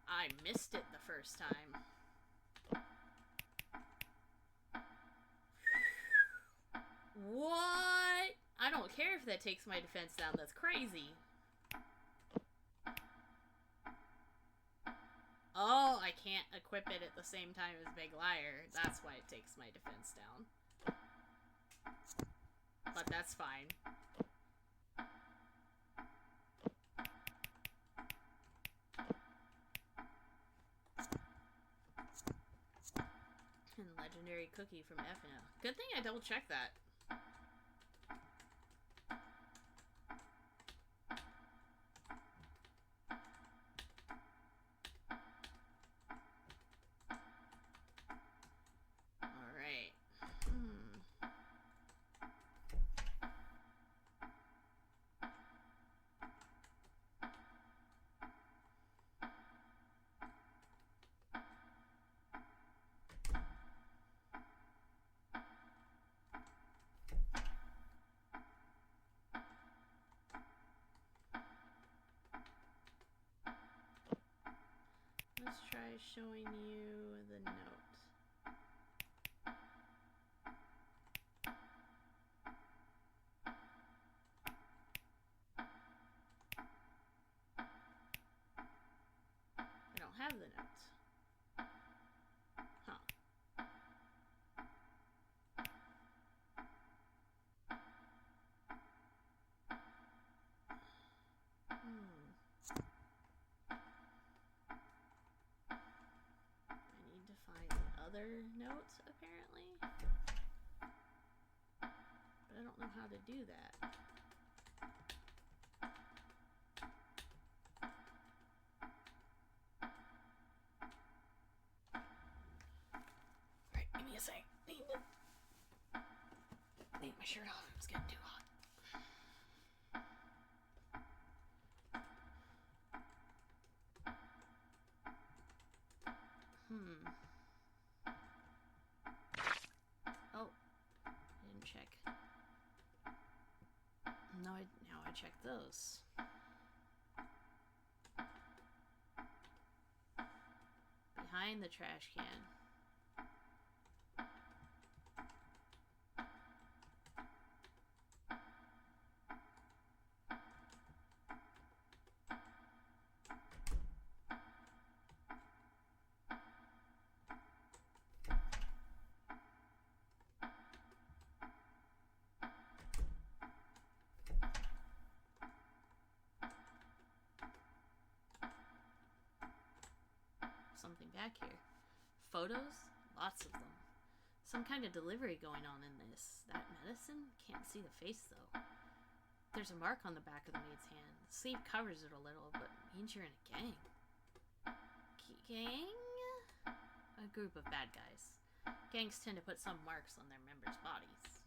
I missed it the first time. What? I don't care if that takes my defense down. That's crazy. Oh, I can't equip it at the same time as Big Liar. That's why it takes my defense down. But that's fine. And legendary cookie from Effina. Good thing I double checked that. Alright. Let's try showing you the note. I don't have the note. Huh. Other notes, apparently. But I don't know how to do that. a sec. Need my shirt off. It's getting too hot. Oh, I didn't check. No, now I checked those. Behind the trash can. Something back here. Photos? Lots of them. Some kind of delivery going on in this. That medicine? Can't see the face though. There's a mark on the back of the maid's hand. The sleeve covers it a little, but means you're in a gang. Gang? A group of bad guys. Gangs tend to put some marks on their members' bodies.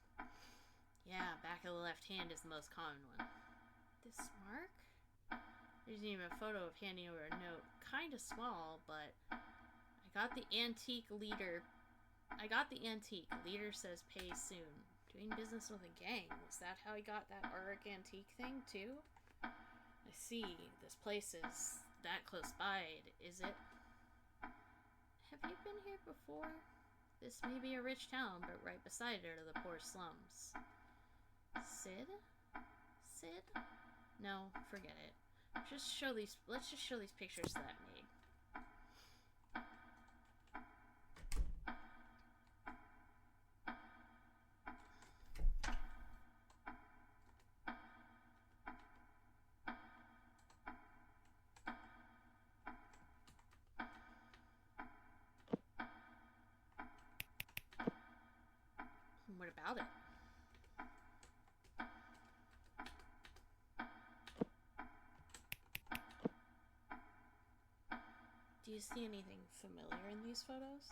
Yeah, back of the left hand is the most common one. This mark? There's even a photo of handing over a note. Kinda small, but I got the antique. Leader says pay soon. Doing business with a gang. Was that how he got that Auric antique thing, too? I see. This place is that close by, is it? Have you been here before? This may be a rich town, but right beside it are the poor slums. Sid? Sid? No, forget it. Let's just show these pictures to that maid. What about it? Do you see anything familiar in these photos?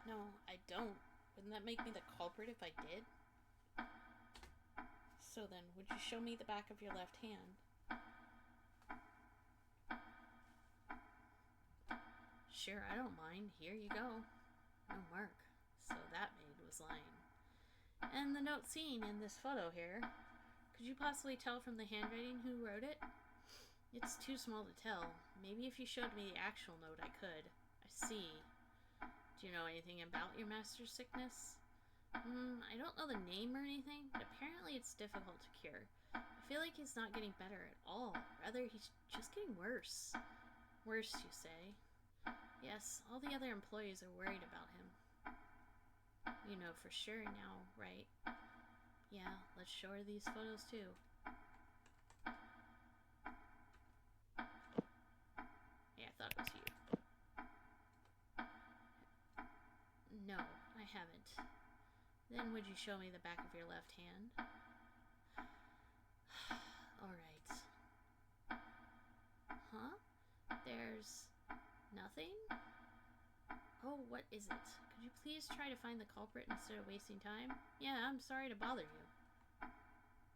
No, I don't. Wouldn't that make me the culprit if I did? So then, would you show me the back of your left hand? Sure, I don't mind. Here you go. No mark. So that maid was lying. And the note seen in this photo here. Could you possibly tell from the handwriting who wrote it? It's too small to tell. Maybe if you showed me the actual note, I could. I see. Do you know anything about your master's sickness? I don't know the name or anything, but apparently it's difficult to cure. I feel like he's not getting better at all. Rather, he's just getting worse. Worse, you say? Yes, all the other employees are worried about him. You know for sure now, right? Yeah, let's show her these photos too. Yeah, I thought it was you. No, I haven't. Then would you show me the back of your left hand? Alright. Huh? There's nothing? Oh, what is it? Could you please try to find the culprit instead of wasting time? Yeah, I'm sorry to bother you.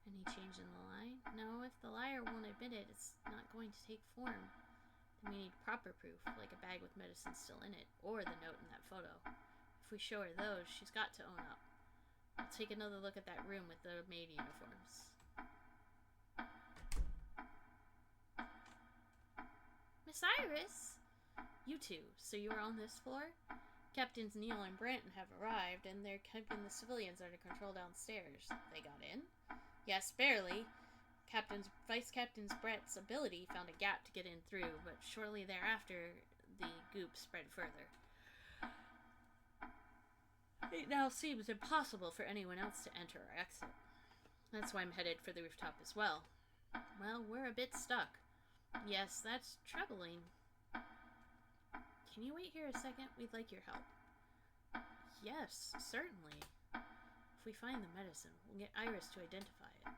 Any change in the lie? No, if the liar won't admit it, it's not going to take form. Then we need proper proof, like a bag with medicine still in it, or the note in that photo. If we show her those, she's got to own up. I'll take another look at that room with the maid uniforms. Miss Iris? You two, so you were on this floor? Captains Neil and Branton have arrived, and they're keeping the civilians under control downstairs. They got in? Yes, barely. Vice Captain Brett's ability found a gap to get in through, but shortly thereafter, the goop spread further. It now seems impossible for anyone else to enter or exit. That's why I'm headed for the rooftop as well. Well, we're a bit stuck. Yes, that's troubling. Can you wait here a second? We'd like your help. Yes, certainly. If we find the medicine, we'll get Iris to identify it.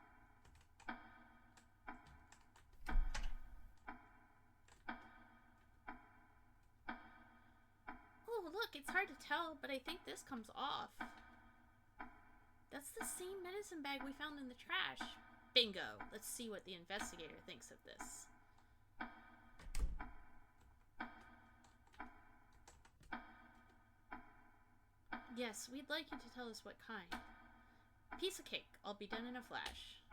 Oh, look, It's hard to tell, but I think this comes off. That's the same medicine bag we found in the trash. Bingo. Let's see what the investigator thinks of this. Yes, we'd like you to tell us what kind. Piece of cake. I'll be done in a flash.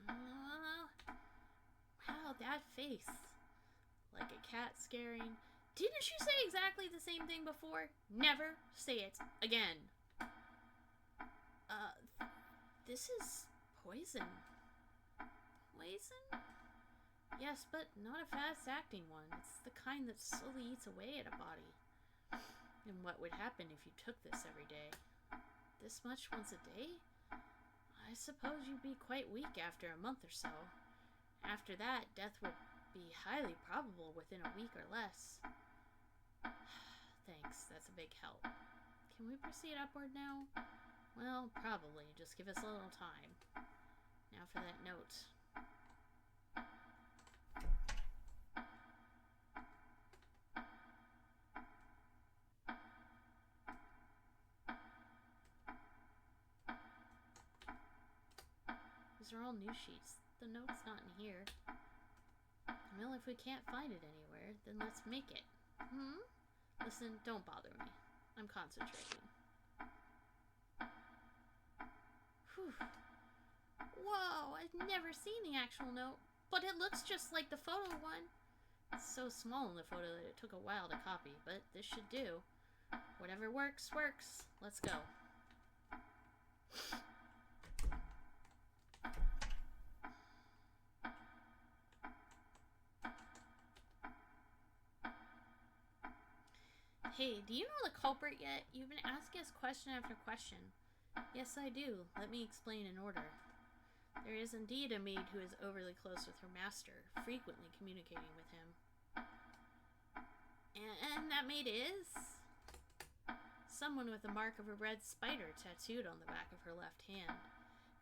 Wow, that face. Like a cat scaring. Didn't you say exactly the same thing before? Never say it again. This is poison. Poison? Yes, but not a fast-acting one. It's the kind that slowly eats away at a body. And what would happen if you took this every day? This much once a day? I suppose you'd be quite weak after a month or so. After that, death would be highly probable within a week or less. Thanks, that's a big help. Can we proceed upward now? Well, probably. Just give us a little time. Now for that note. These are all new sheets. The note's not in here. Well, if we can't find it anywhere, then let's make it. Listen, don't bother me. I'm concentrating. Whew. Whoa, I've never seen the actual note, but it looks just like the photo one. It's so small in the photo that it took a while to copy, but this should do. Whatever works, works. Let's go. Hey, do you know the culprit yet? You've been asking us question after question. Yes, I do. Let me explain in order. There is indeed a maid who is overly close with her master, frequently communicating with him. And that maid is? Someone with the mark of a red spider tattooed on the back of her left hand.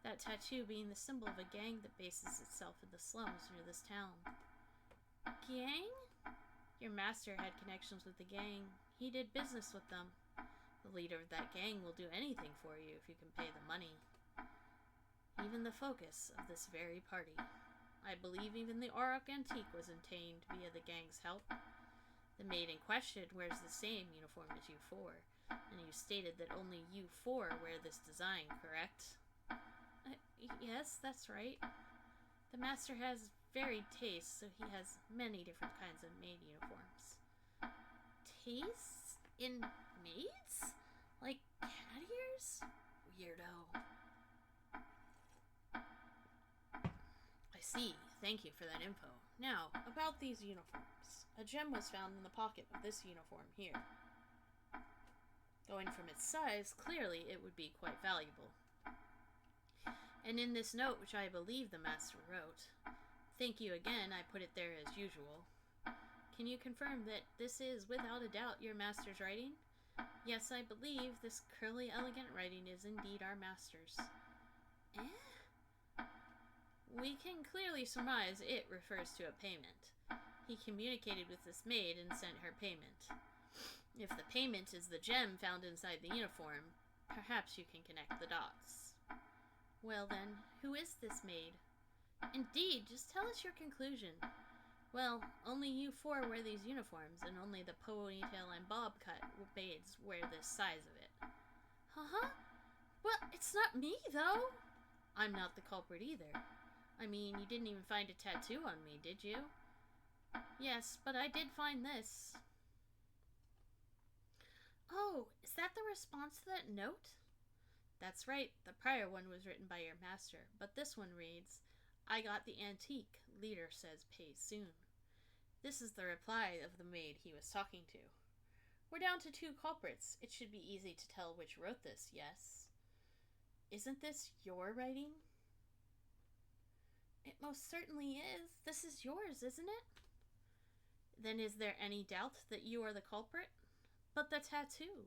That tattoo being the symbol of a gang that bases itself in the slums near this town. Gang? Your master had connections with the gang. He did business with them. The leader of that gang will do anything for you if you can pay the money. Even the focus of this very party. I believe even the Auroch Antique was obtained via the gang's help. The maid in question wears the same uniform as you four, and you stated that only you four wear this design, correct? Yes, that's right. The master has varied tastes, so he has many different kinds of maid uniforms. Tastes? In maids? Like cat ears? Weirdo. I see. Thank you for that info. Now, about these uniforms. A gem was found in the pocket of this uniform here. Going from its size, clearly it would be quite valuable. And in this note, which I believe the master wrote, thank you again, I put it there as usual. Can you confirm that this is, without a doubt, your master's writing? Yes, I believe this curly, elegant writing is indeed our master's. We can clearly surmise it refers to a payment. He communicated with this maid and sent her payment. If the payment is the gem found inside the uniform, perhaps you can connect the dots. Well then, who is this maid? Indeed, just tell us your conclusion. Well, only you four wear these uniforms, and only the ponytail and bob cut maids wear this size of it. Well, it's not me, though. I'm not the culprit either. I mean, you didn't even find a tattoo on me, did you? Yes, but I did find this. Oh, is that the response to that note? That's right, the prior one was written by your master, but this one reads, I got the antique, leader says pay soon. This is the reply of the maid he was talking to. We're down to 2 culprits. It should be easy to tell which wrote this, yes? Isn't this your writing? It most certainly is. This is yours, isn't it? Then is there any doubt that you are the culprit? But the tattoo.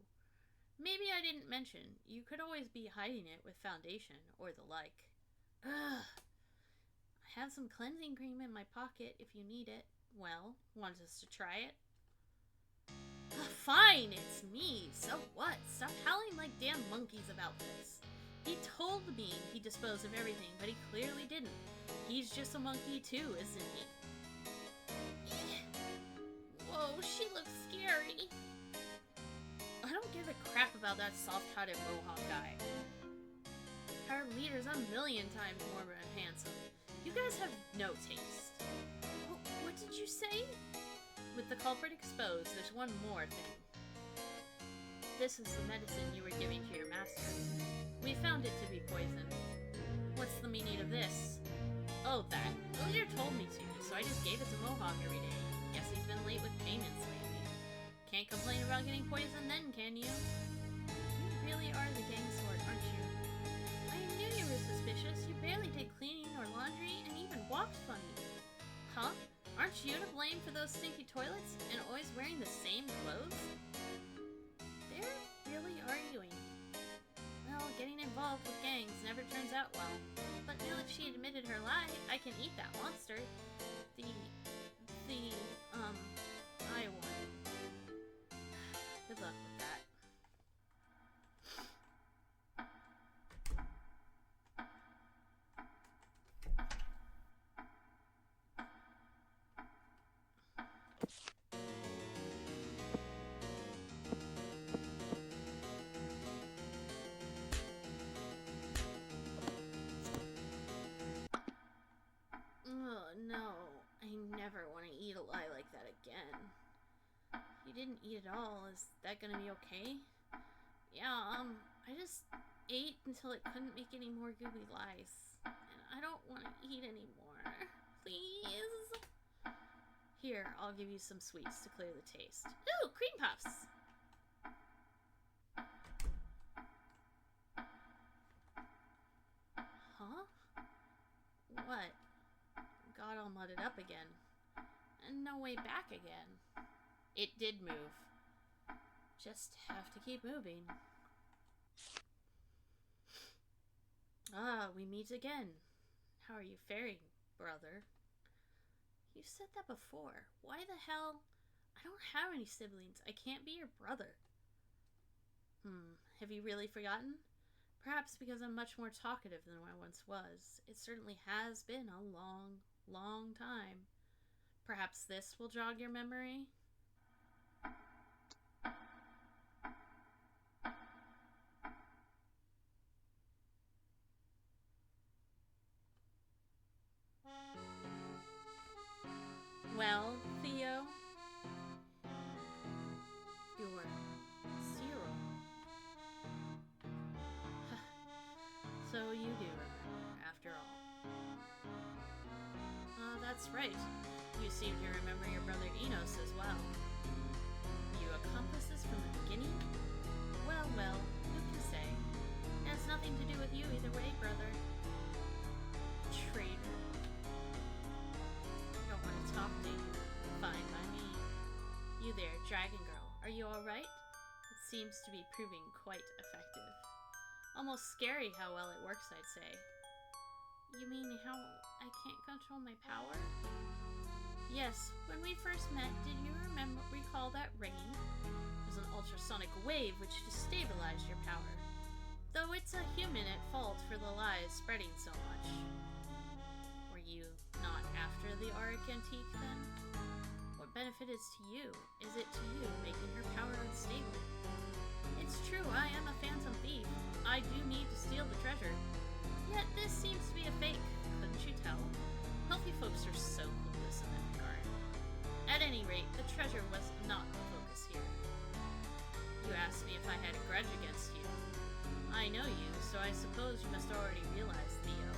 Maybe I didn't mention, you could always be hiding it with foundation or the like. Ugh. I have some cleansing cream in my pocket if you need it. Well, want us to try it? Fine, it's me. So what? Stop howling like damn monkeys about this. He told me he disposed of everything, but he clearly didn't. He's just a monkey too, isn't he? Whoa, she looks scary. I don't give a crap about that soft-hearted mohawk guy. Our leader's a million times more handsome. You guys have no taste. What did you say? With the culprit exposed, there's one more thing. This is the medicine you were giving to your master. We found it to be poison. What's the meaning of this? Oh, that. The leader told me to, so I just gave it to Mohawk every day. Guess he's been late with payments lately. Can't complain about getting poisoned then, can you? You really are the gang sort, aren't you? I knew you were suspicious. You barely did cleaning or laundry and even walked funny. Huh? Aren't you to blame for those stinky toilets and always wearing the same clothes? They're really arguing. Well, getting involved with gangs never turns out well. But now that she admitted her lie, I can eat that monster. I won. Good luck with that. Oh, no. I never want to eat a lie like that again. You didn't eat at all. Is that gonna be okay? Yeah, I just ate until it couldn't make any more gooey lies. And I don't want to eat anymore. Please? Here, I'll give you some sweets to clear the taste. Ooh, cream puffs! Huh? What? Got all mudded up again. And no way back again. It did move. Just have to keep moving. Ah, we meet again. How are you faring, brother? You said that before. Why the hell? I don't have any siblings. I can't be your brother. Have you really forgotten? Perhaps because I'm much more talkative than I once was. It certainly has been a long, long time. Perhaps this will jog your memory? Well, Theo? You're Cyril. So you do remember, after all. That's right. You seem to remember your brother Enos as well. You accomplished this from the beginning? Well, who can say? It has nothing to do with you either way, brother. Traitor. I don't want to talk to you. Fine by me. You there, Dragon Girl. Are you alright? It seems to be proving quite effective. Almost scary how well it works, I'd say. You mean how I can't control my power? Yes, when we first met, did you recall that ring? It was an ultrasonic wave which destabilized your power. Though it's a human at fault for the lies spreading so much. Were you not after the Auric Antique then? What benefit is to you? Is it to you making her power unstable? It's true, I am a phantom thief. I do need to steal the treasure. Yet this seems to be a fake, couldn't you tell? Healthy folks are so clueless in that regard. At any rate, the treasure was not the focus here. You asked me if I had a grudge against you. I know you, so I suppose you must already realize, Theo.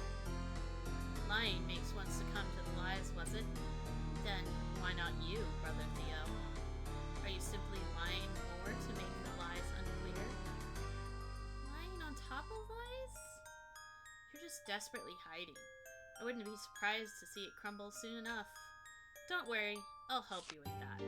Lying makes one succumb to the lies, was it? Then, why not you, brother Theo? Are you simply lying more to make the lies unclear? Lying on top of lies? You're just desperately hiding. I wouldn't be surprised to see it crumble soon enough. Don't worry, I'll help you with that.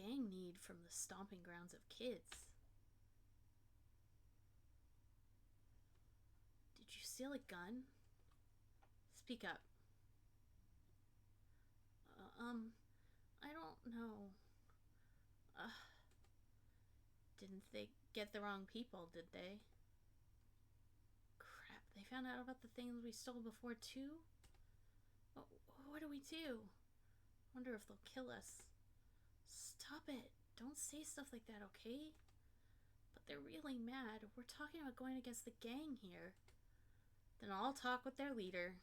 gang need from the stomping grounds of kids? Did you steal a gun? Speak up. I don't know. Didn't they get the wrong people, did they? Crap, they found out about the things we stole before too? What do we do? Wonder if they'll kill us. Stop it. Don't say stuff like that, okay? But they're really mad. We're talking about going against the gang here. Then I'll talk with their leader.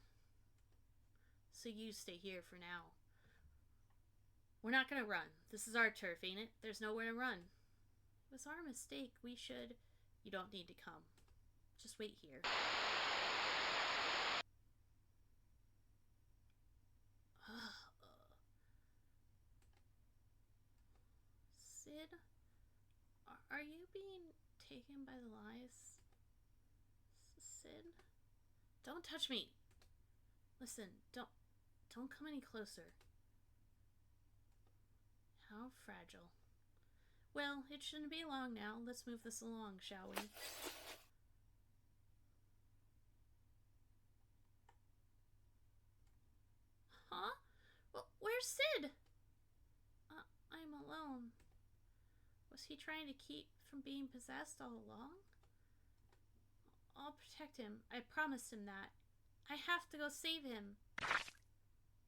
So you stay here for now. We're not gonna run. This is our turf, ain't it? There's nowhere to run. It was our mistake. We should... You don't need to come. Just wait here. Sid? Are you being taken by the lies? Sid? Don't touch me! Listen, don't come any closer. How fragile. Well, it shouldn't be long now. Let's move this along, shall we? Huh? Well, where's Sid? I'm alone. Was he trying to keep from being possessed all along? I'll protect him. I promised him that. I have to go save him.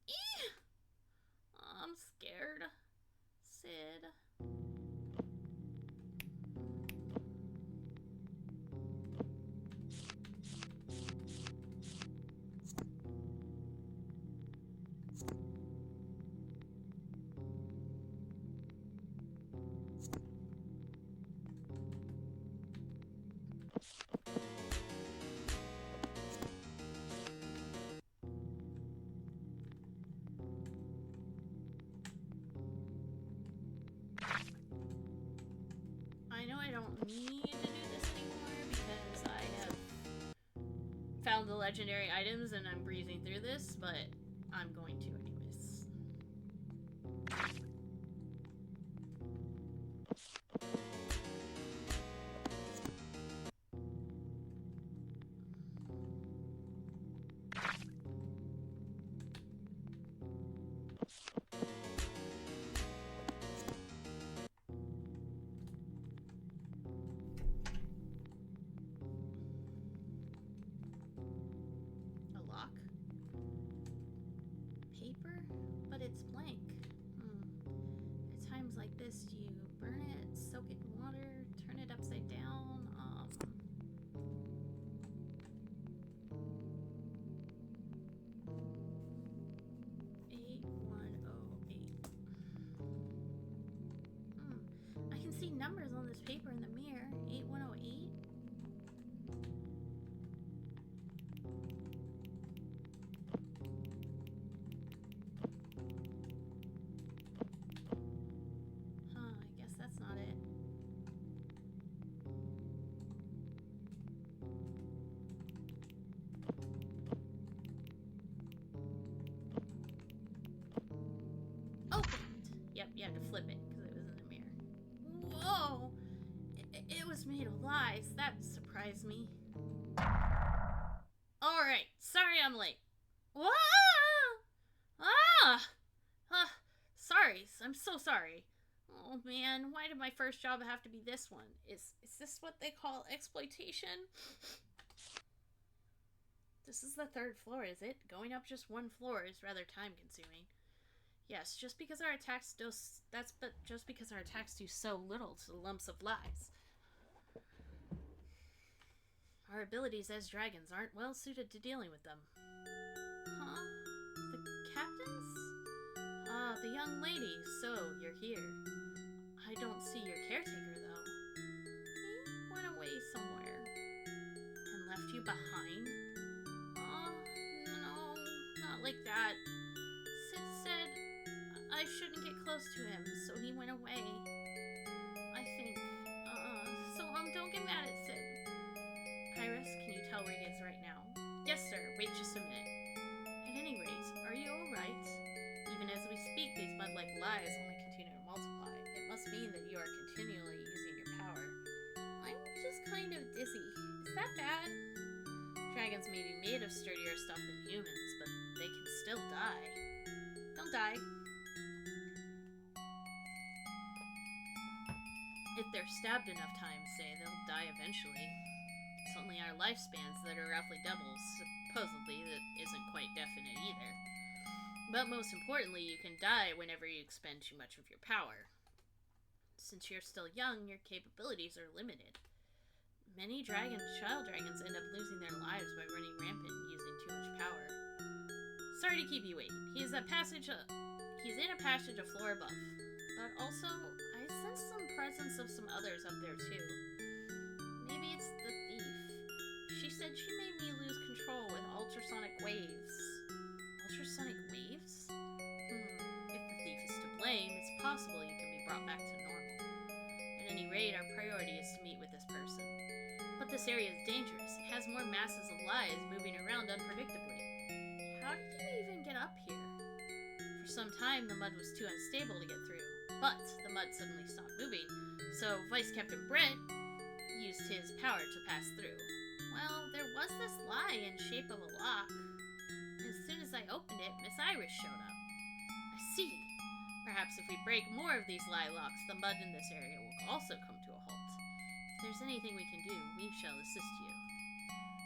Eeh! I'm scared. Sid. I know I don't need to do this anymore because I have found the legendary items and I'm breezing through this, but I'm going to anyways. But it's blank. At times like this, do you burn it, soak it in water, turn it upside down? 8108. I can see numbers on this paper in the mirror. 8108. You had to flip it because it was in the mirror. Whoa! It was made of lies. That surprised me. Alright, sorry I'm late. Whoa! Sorry. I'm so sorry. Oh man, why did my first job have to be this one? Is this what they call exploitation? This is the 3rd floor, is it? Going up just 1 floor is rather time consuming. Yes, just because our attacks do so little to the lumps of lies. Our abilities as dragons aren't well suited to dealing with them. Huh? The captains? Ah, the young lady. So, you're here. I don't see your caretaker, though. He went away somewhere. And left you behind? No, not like that. Sid said I shouldn't get close to him, so he went away. I think. So don't get mad at Sid. Iris, can you tell where he is right now? Yes, sir. Wait just a minute. At any rate, are you alright? Even as we speak, these mud-like lies only continue to multiply. It must mean that you are continually using your power. I'm just kind of dizzy. Is that bad? Dragons may be made of sturdier stuff than humans, but they can still die. Don't die. If they're stabbed enough times, say, they'll die eventually. It's only our lifespans that are roughly double. Supposedly, that isn't quite definite either. But most importantly, you can die whenever you expend too much of your power. Since you're still young, your capabilities are limited. Many child dragons end up losing their lives by running rampant and using too much power. Sorry to keep you waiting. He's in a passage a floor above. But also, I sense some presence of some others up there too. Maybe it's the thief. She said she made me lose control with ultrasonic waves. Ultrasonic waves? If the thief is to blame, it's possible you can be brought back to normal. At any rate, our priority is to meet with this person. But this area is dangerous. It has more masses of lies moving around unpredictably. How did you even get up here? For some time, the mud was too unstable to get through. But the mud suddenly stopped moving, so Vice Captain Brent used his power to pass through. Well, there was this lie in shape of a lock. As soon as I opened it, Miss Iris showed up. I see. Perhaps if we break more of these lie locks, the mud in this area will also come to a halt. If there's anything we can do, we shall assist you.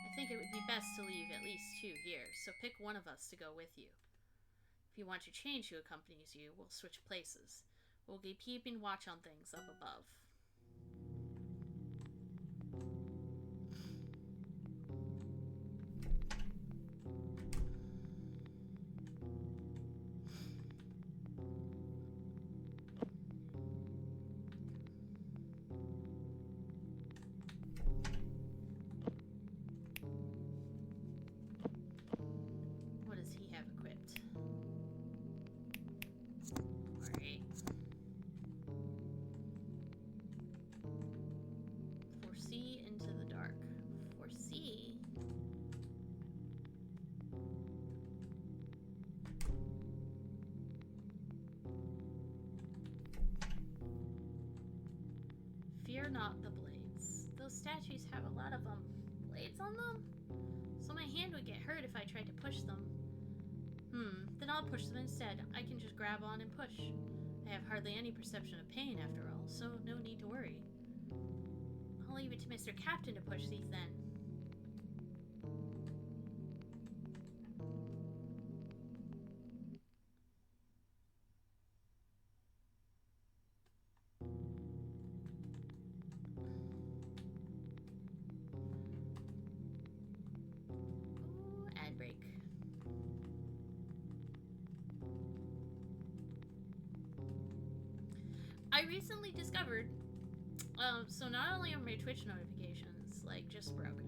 I think it would be best to leave at least 2 here, so pick one of us to go with you. If you want your change who accompanies you, we'll switch places. We'll be keeping watch on things up above. What does he have equipped? Alright. Foresee into the dark. Foresee? Fear not the blades. Those statues have a lot of blades on them? So my hand would get hurt if I tried to push them. Then I'll push them instead. I can just grab on and push. I have hardly any perception of pain after all, so no need to worry. I'll leave it to Mr. Captain to push these then. Ooh, ad break. I recently discovered, so not only are my Twitch notifications, like, just broken.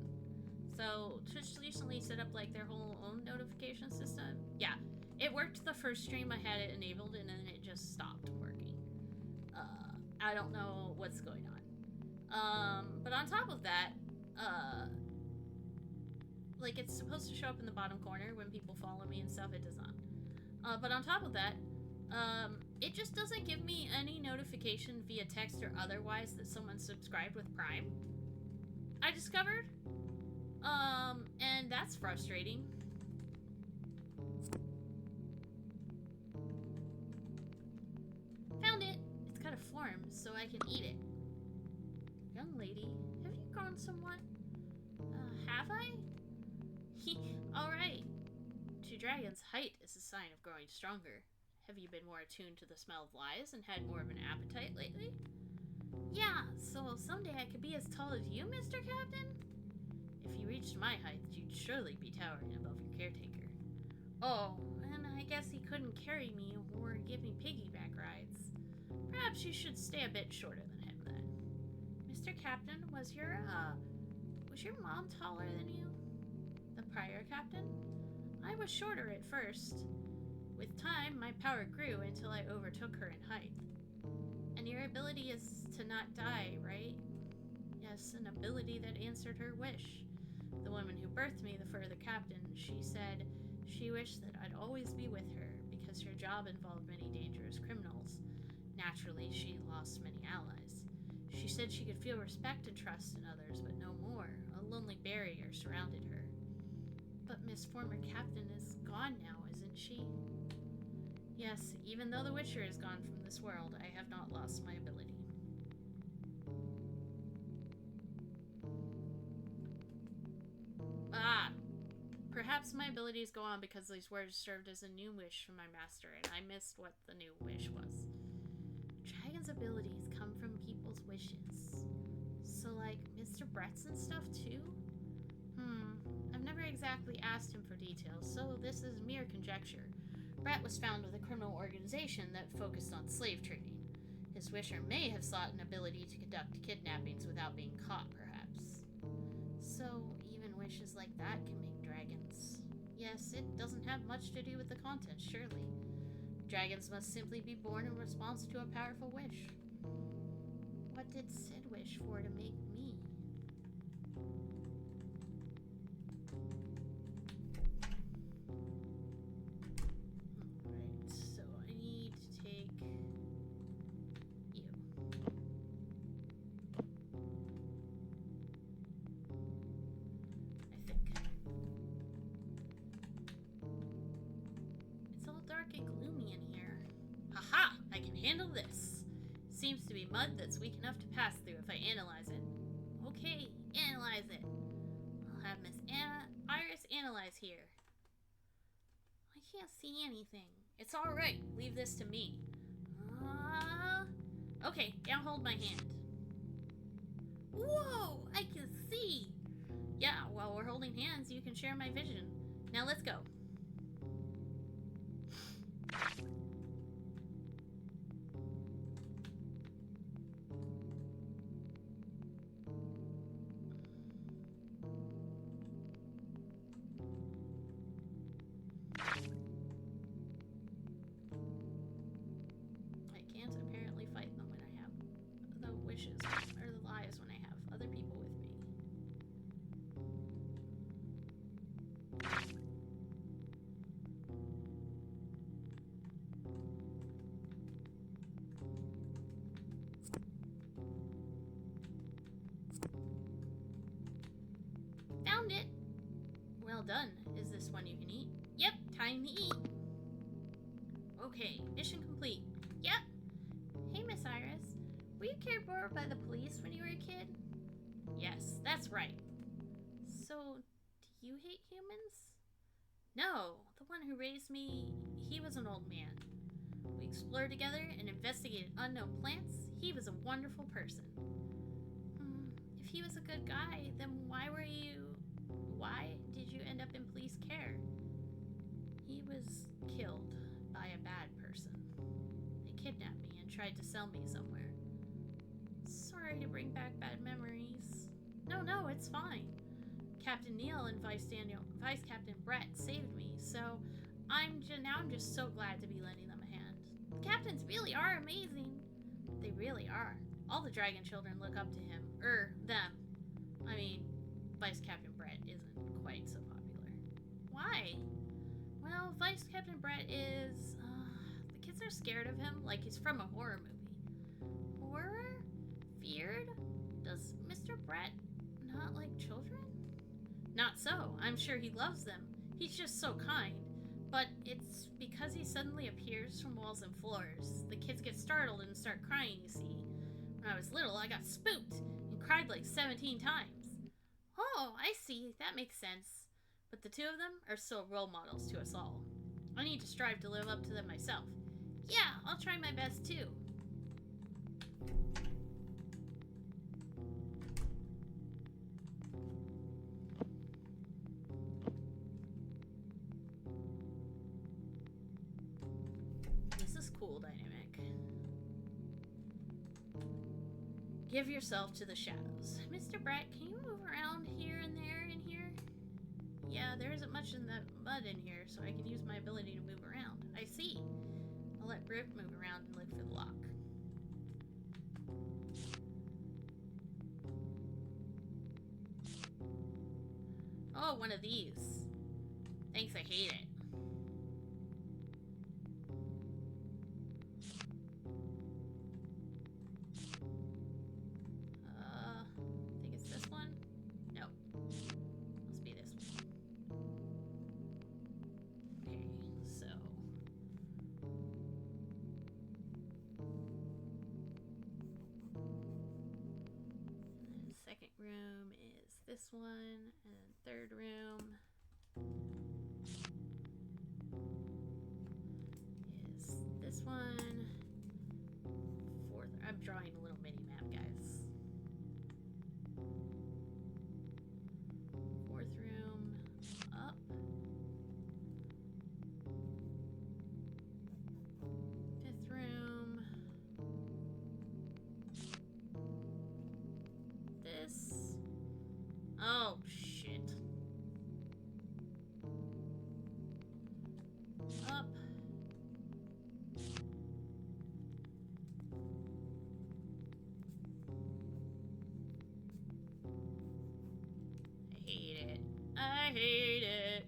So, Twitch recently set up, like, their whole own notification system. Yeah, it worked the first stream I had it enabled, and then it just stopped working. I don't know what's going on. But on top of that, like, it's supposed to show up in the bottom corner when people follow me and stuff. It does not. But on top of that, it just doesn't give me any notification via text or otherwise that someone subscribed with Prime. I discovered. And that's frustrating. Found it. It's got a form, so I can eat it. Young lady, have you grown somewhat? Have I? Alright. To dragons, height is a sign of growing stronger. Have you been more attuned to the smell of lies and had more of an appetite lately? Yeah, so someday I could be as tall as you, Mr. Captain? If you reached my height, you'd surely be towering above your caretaker. Oh, and I guess he couldn't carry me or give me piggyback rides. Perhaps you should stay a bit shorter than him, then. Mr. Captain, was your mom taller than you? The prior captain? I was shorter at first. With time, my power grew until I overtook her in height. And your ability is to not die, right? Yes, an ability that answered her wish. The woman who birthed me, the further captain, she said she wished that I'd always be with her because her job involved many dangerous criminals. Now Naturally, she lost many allies. She said she could feel respect and trust in others, but no more. A lonely barrier surrounded her. But Miss Former Captain is gone now, isn't she? Yes, even though the Witcher is gone from this world, I have not lost my ability. Ah! Perhaps my abilities go on because these words served as a new wish from my master, and I missed what the new wish was. Dragon's abilities come from people's wishes. So, like, Mr. Brett's and stuff, too? I've never exactly asked him for details, so this is mere conjecture. Brett was found with a criminal organization that focused on slave trading. His wisher may have sought an ability to conduct kidnappings without being caught, perhaps. So, even wishes like that can make dragons. Yes, it doesn't have much to do with the content, surely. Dragons must simply be born in response to a powerful wish. What did Sid wish for to make me? Alright, so I need to take you. I think. It's all dark and gloomy in here. Haha! I can handle this. Seems to be mud that's weak enough to pass through if I analyze it. Okay, analyze it. I'll have Miss Iris analyze here. I can't see anything. It's alright. Leave this to me. Okay, now hold my hand. Whoa! I can see! Yeah, while we're holding hands, you can share my vision. Now let's go. I can't apparently fight them when I have the wishes or the lives when I have other people with me. Found it! Well done. Is this one you can eat? Yep, time to eat. Okay, mission complete. Yep. Hey, Miss Iris. Were you cared for by the police when you were a kid? Yes, that's right. So, do you hate humans? No, the one who raised me, he was an old man. We explored together and investigated unknown plants. He was a wonderful person. If he was a good guy, then why did you end up in police care? He was killed by a bad person. They kidnapped me and tried to sell me somewhere. Sorry to bring back bad memories. No, it's fine. Captain Neil and Vice Captain Brett saved me, so I'm just so glad to be lending them a hand. The captains really are amazing. They really are. All the dragon children look up to him. Them. I mean, Vice Captain Brett isn't quite so popular. Why? Well, Vice Captain Brett is, the kids are scared of him like he's from a horror movie. Horror? Feared? Does Mr. Brett not like children? Not so. I'm sure he loves them. He's just so kind. But it's because he suddenly appears from walls and floors. The kids get startled and start crying, you see. When I was little, I got spooked and cried like 17 times. Oh, I see. That makes sense. But the two of them are still role models to us all. I need to strive to live up to them myself. Yeah, I'll try my best too. This is cool dynamic. Give yourself to the shadows. Mr. Brett, can you move around here and there and here? Yeah, there isn't much in the mud in here, so I can use my ability to move around. I see. I'll let Brick move around and look for the lock. Oh, one of these. Thanks, I hate it. Second room is this one, and then third room is this one. Fourth, I'm drawing a little mini map, guys. Fourth room up. Fifth room. This. Oh, shit. Up. I hate it. I hate it.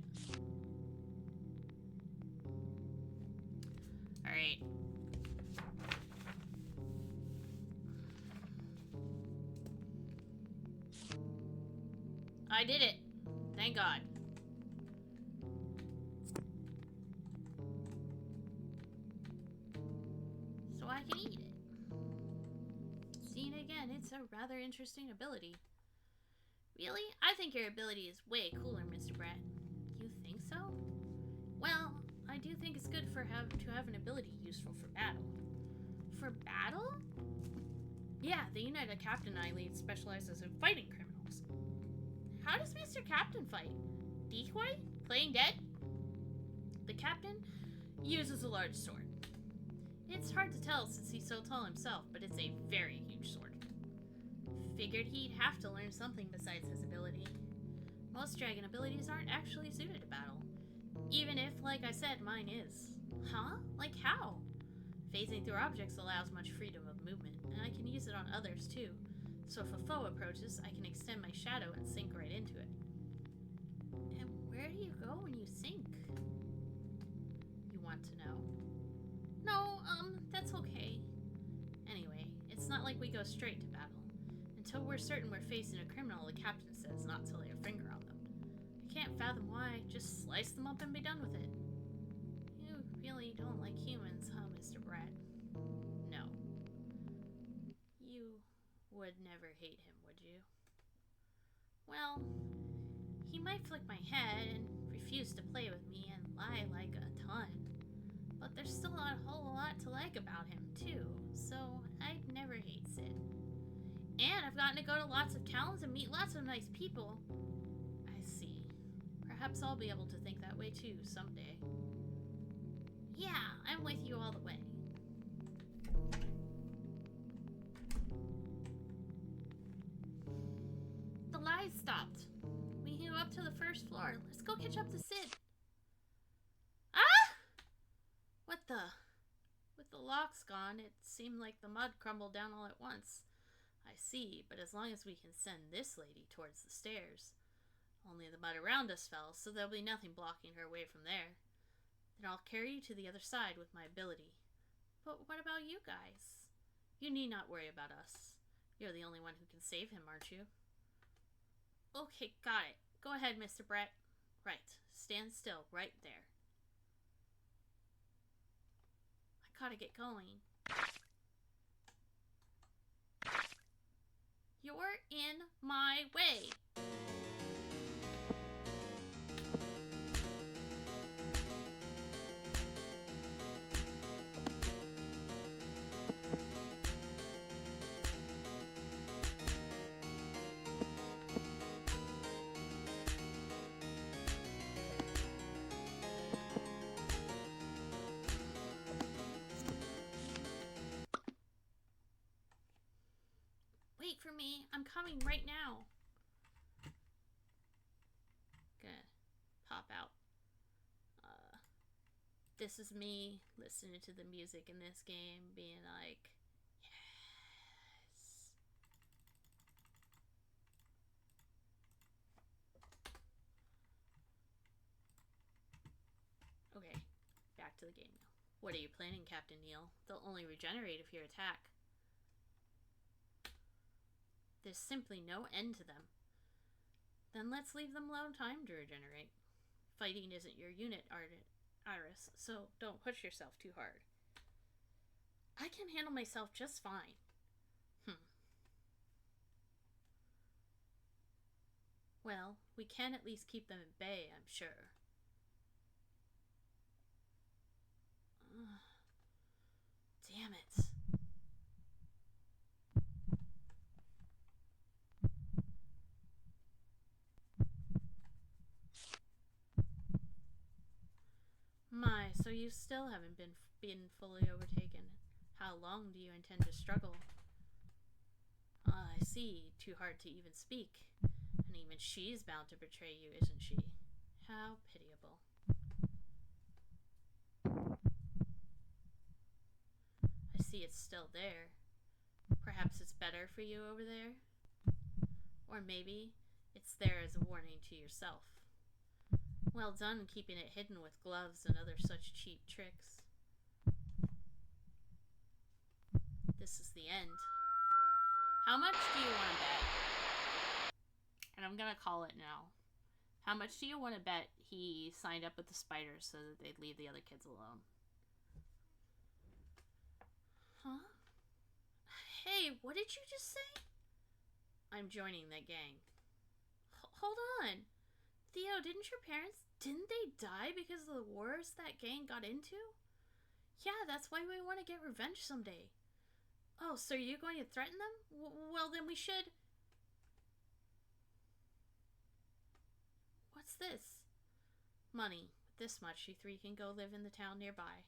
Alright. I did it. Thank God. So I can eat it. Seeing it again, it's a rather interesting ability. Really? I think your ability is way cooler, Mr. Brett. You think so? Well, I do think it's good to have an ability useful for battle. For battle? Yeah, the United Captain I lead specializes in fighting criminals. How does Mr. Captain fight? Decoy? Playing dead? The Captain uses a large sword. It's hard to tell since he's so tall himself, but it's a very huge sword. Figured he'd have to learn something besides his ability. Most dragon abilities aren't actually suited to battle. Even if, like I said, mine is. Huh? Like how? Phasing through objects allows much freedom of movement, and I can use it on others too. So if a foe approaches, I can extend my shadow and sink right into it. And where do you go when you sink? You want to know? No, that's okay. Anyway, it's not like we go straight to battle. Until we're certain we're facing a criminal, the captain says not to lay a finger on them. I can't fathom why. Just slice them up and be done with it. You really don't like humans, huh, Mr. Brett? No. You would never hate him, would you? Well, he might flick my head and refuse to play with me and lie like a ton. But there's still a whole lot to like about him, too, so I'd never hate Sid. And I've gotten to go to lots of towns and meet lots of nice people. I see. Perhaps I'll be able to think that way, too, someday. Yeah, I'm with you all the way. The lies stopped. We can go up to the first floor. Let's go catch up to Sid. Ah! What the? With the locks gone, it seemed like the mud crumbled down all at once. I see, but as long as we can send this lady towards the stairs. Only the mud around us fell, so there'll be nothing blocking her way from there. Then I'll carry you to the other side with my ability. But what about you guys? You need not worry about us. You're the only one who can save him, aren't you? Okay, got it. Go ahead, Mr. Brett. Right. Stand still, right there. I gotta get going. You're in my way. Wait for me. I'm coming right now. Gonna pop out. This is me listening to the music in this game, being like, yes. Okay, back to the game now. What are you planning, Captain Neal? They'll only regenerate if you attack. There's simply no end to them. Then let's leave them alone time to regenerate. Fighting isn't your unit, Iris, so don't push yourself too hard. I can handle myself just fine. Well, we can at least keep them at bay, I'm sure. Ugh. Damn it. My, so you still haven't been fully overtaken. How long do you intend to struggle? I see. Too hard to even speak. And even she's bound to betray you, isn't she? How pitiable. I see it's still there. Perhaps it's better for you over there? Or maybe it's there as a warning to yourself. Well done keeping it hidden with gloves and other such cheap tricks. This is the end. How much do you want to bet? And I'm gonna call it now. How much do you want to bet he signed up with the spiders so that they'd leave the other kids alone? Huh? Hey, what did you just say? I'm joining that gang. Hold on. Theo, didn't they die because of the wars that gang got into? Yeah, that's why we want to get revenge someday. Oh, so are you going to threaten them? Well, then we should... What's this? Money. With this much, you three can go live in the town nearby.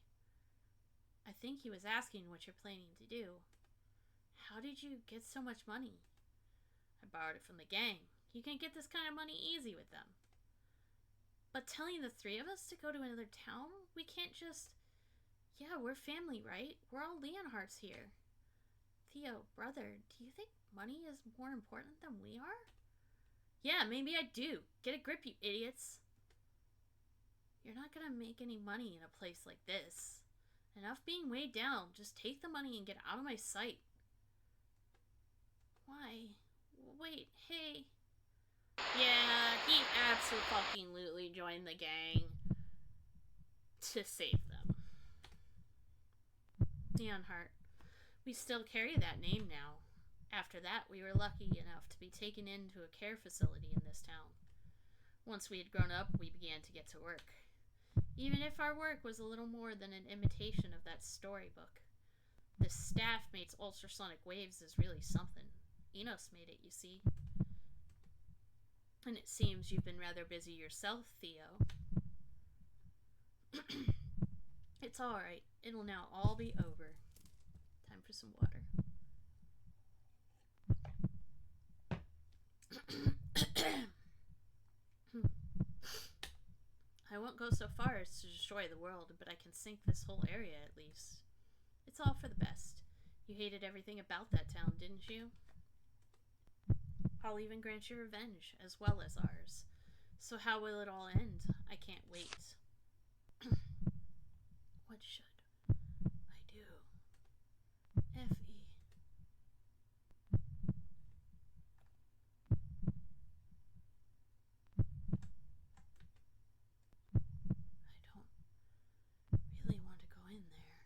I think he was asking what you're planning to do. How did you get so much money? I borrowed it from the gang. You can get this kind of money easy with them. But telling the three of us to go to another town? We can't just... Yeah, we're family, right? We're all Leonhardts here. Theo, brother, do you think money is more important than we are? Yeah, maybe I do. Get a grip, you idiots. You're not gonna make any money in a place like this. Enough being weighed down. Just take the money and get out of my sight. Why? Wait, hey... Yeah, he absolutely joined the gang to save them. Leonhardt. We still carry that name now. After that, we were lucky enough to be taken into a care facility in this town. Once we had grown up, we began to get to work. Even if our work was a little more than an imitation of that storybook. This staff makes ultrasonic waves is really something. Enos made it, you see. And it seems you've been rather busy yourself, Theo. It's alright. It'll now all be over. Time for some water. I won't go so far as to destroy the world, but I can sink this whole area at least. It's all for the best. You hated everything about that town, didn't you? I'll even grant you revenge, as well as ours. So how will it all end? I can't wait. What should I do? Effie. I don't really want to go in there.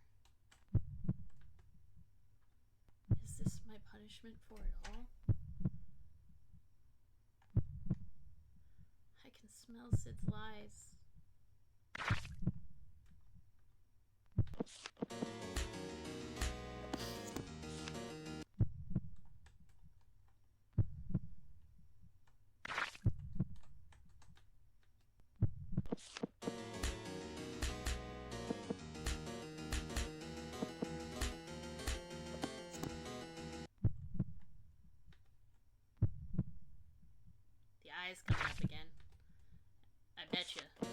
Is this my punishment for it all? I can smell Sid's lies. The eyes coming up again. I bet you.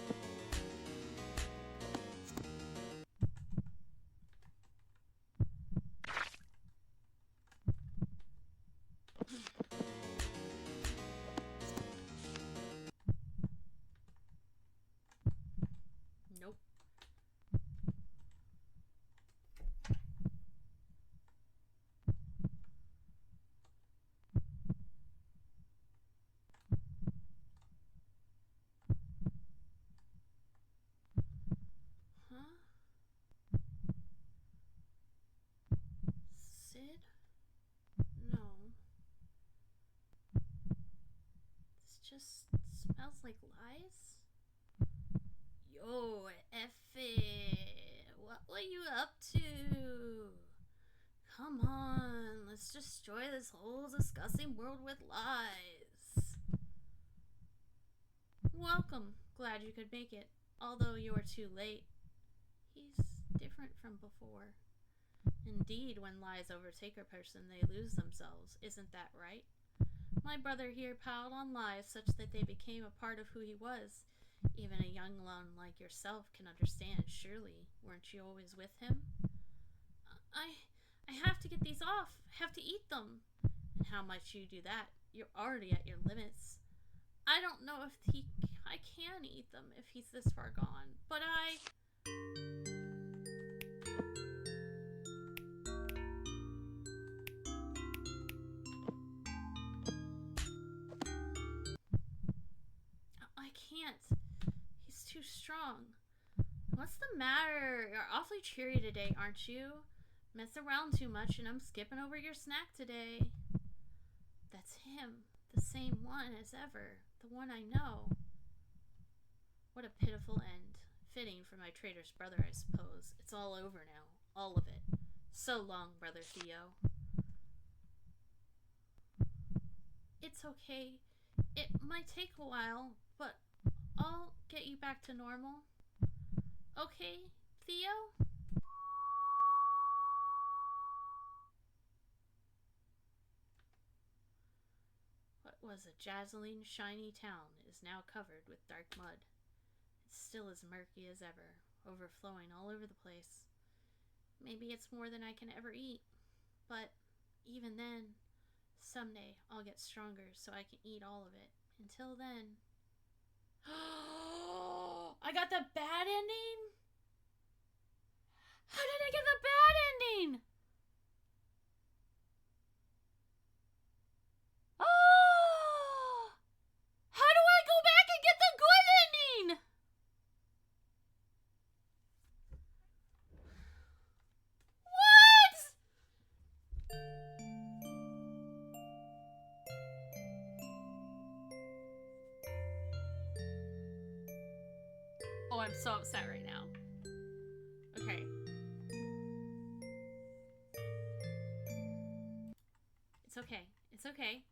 like lies? Yo, Effie, what were you up to? Come on, let's destroy this whole disgusting world with lies. Welcome, glad you could make it, although you are too late. He's different from before. Indeed, when lies overtake a person, they lose themselves, isn't that right? My brother here piled on lies such that they became a part of who he was. Even a young one like yourself can understand, surely. Weren't you always with him? I have to get these off. I have to eat them. And how much you do that? You're already at your limits. I don't know if I can eat them if he's this far gone, but I can't. He's too strong. What's the matter? You're awfully cheery today, aren't you? Mess around too much and I'm skipping over your snack today. That's him. The same one as ever. The one I know. What a pitiful end. Fitting for my traitor's brother, I suppose. It's all over now. All of it. So long, Brother Theo. It's okay. It might take a while, but I'll get you back to normal. Okay, Theo? What was a dazzling, shiny town is now covered with dark mud. It's still as murky as ever, overflowing all over the place. Maybe it's more than I can ever eat, but even then, someday I'll get stronger so I can eat all of it. Until then... I got the bad ending? How did I get the bad ending? Oh! How do I go back and get the good ending? What? Oh, I'm so upset right now. Okay. It's okay. It's okay.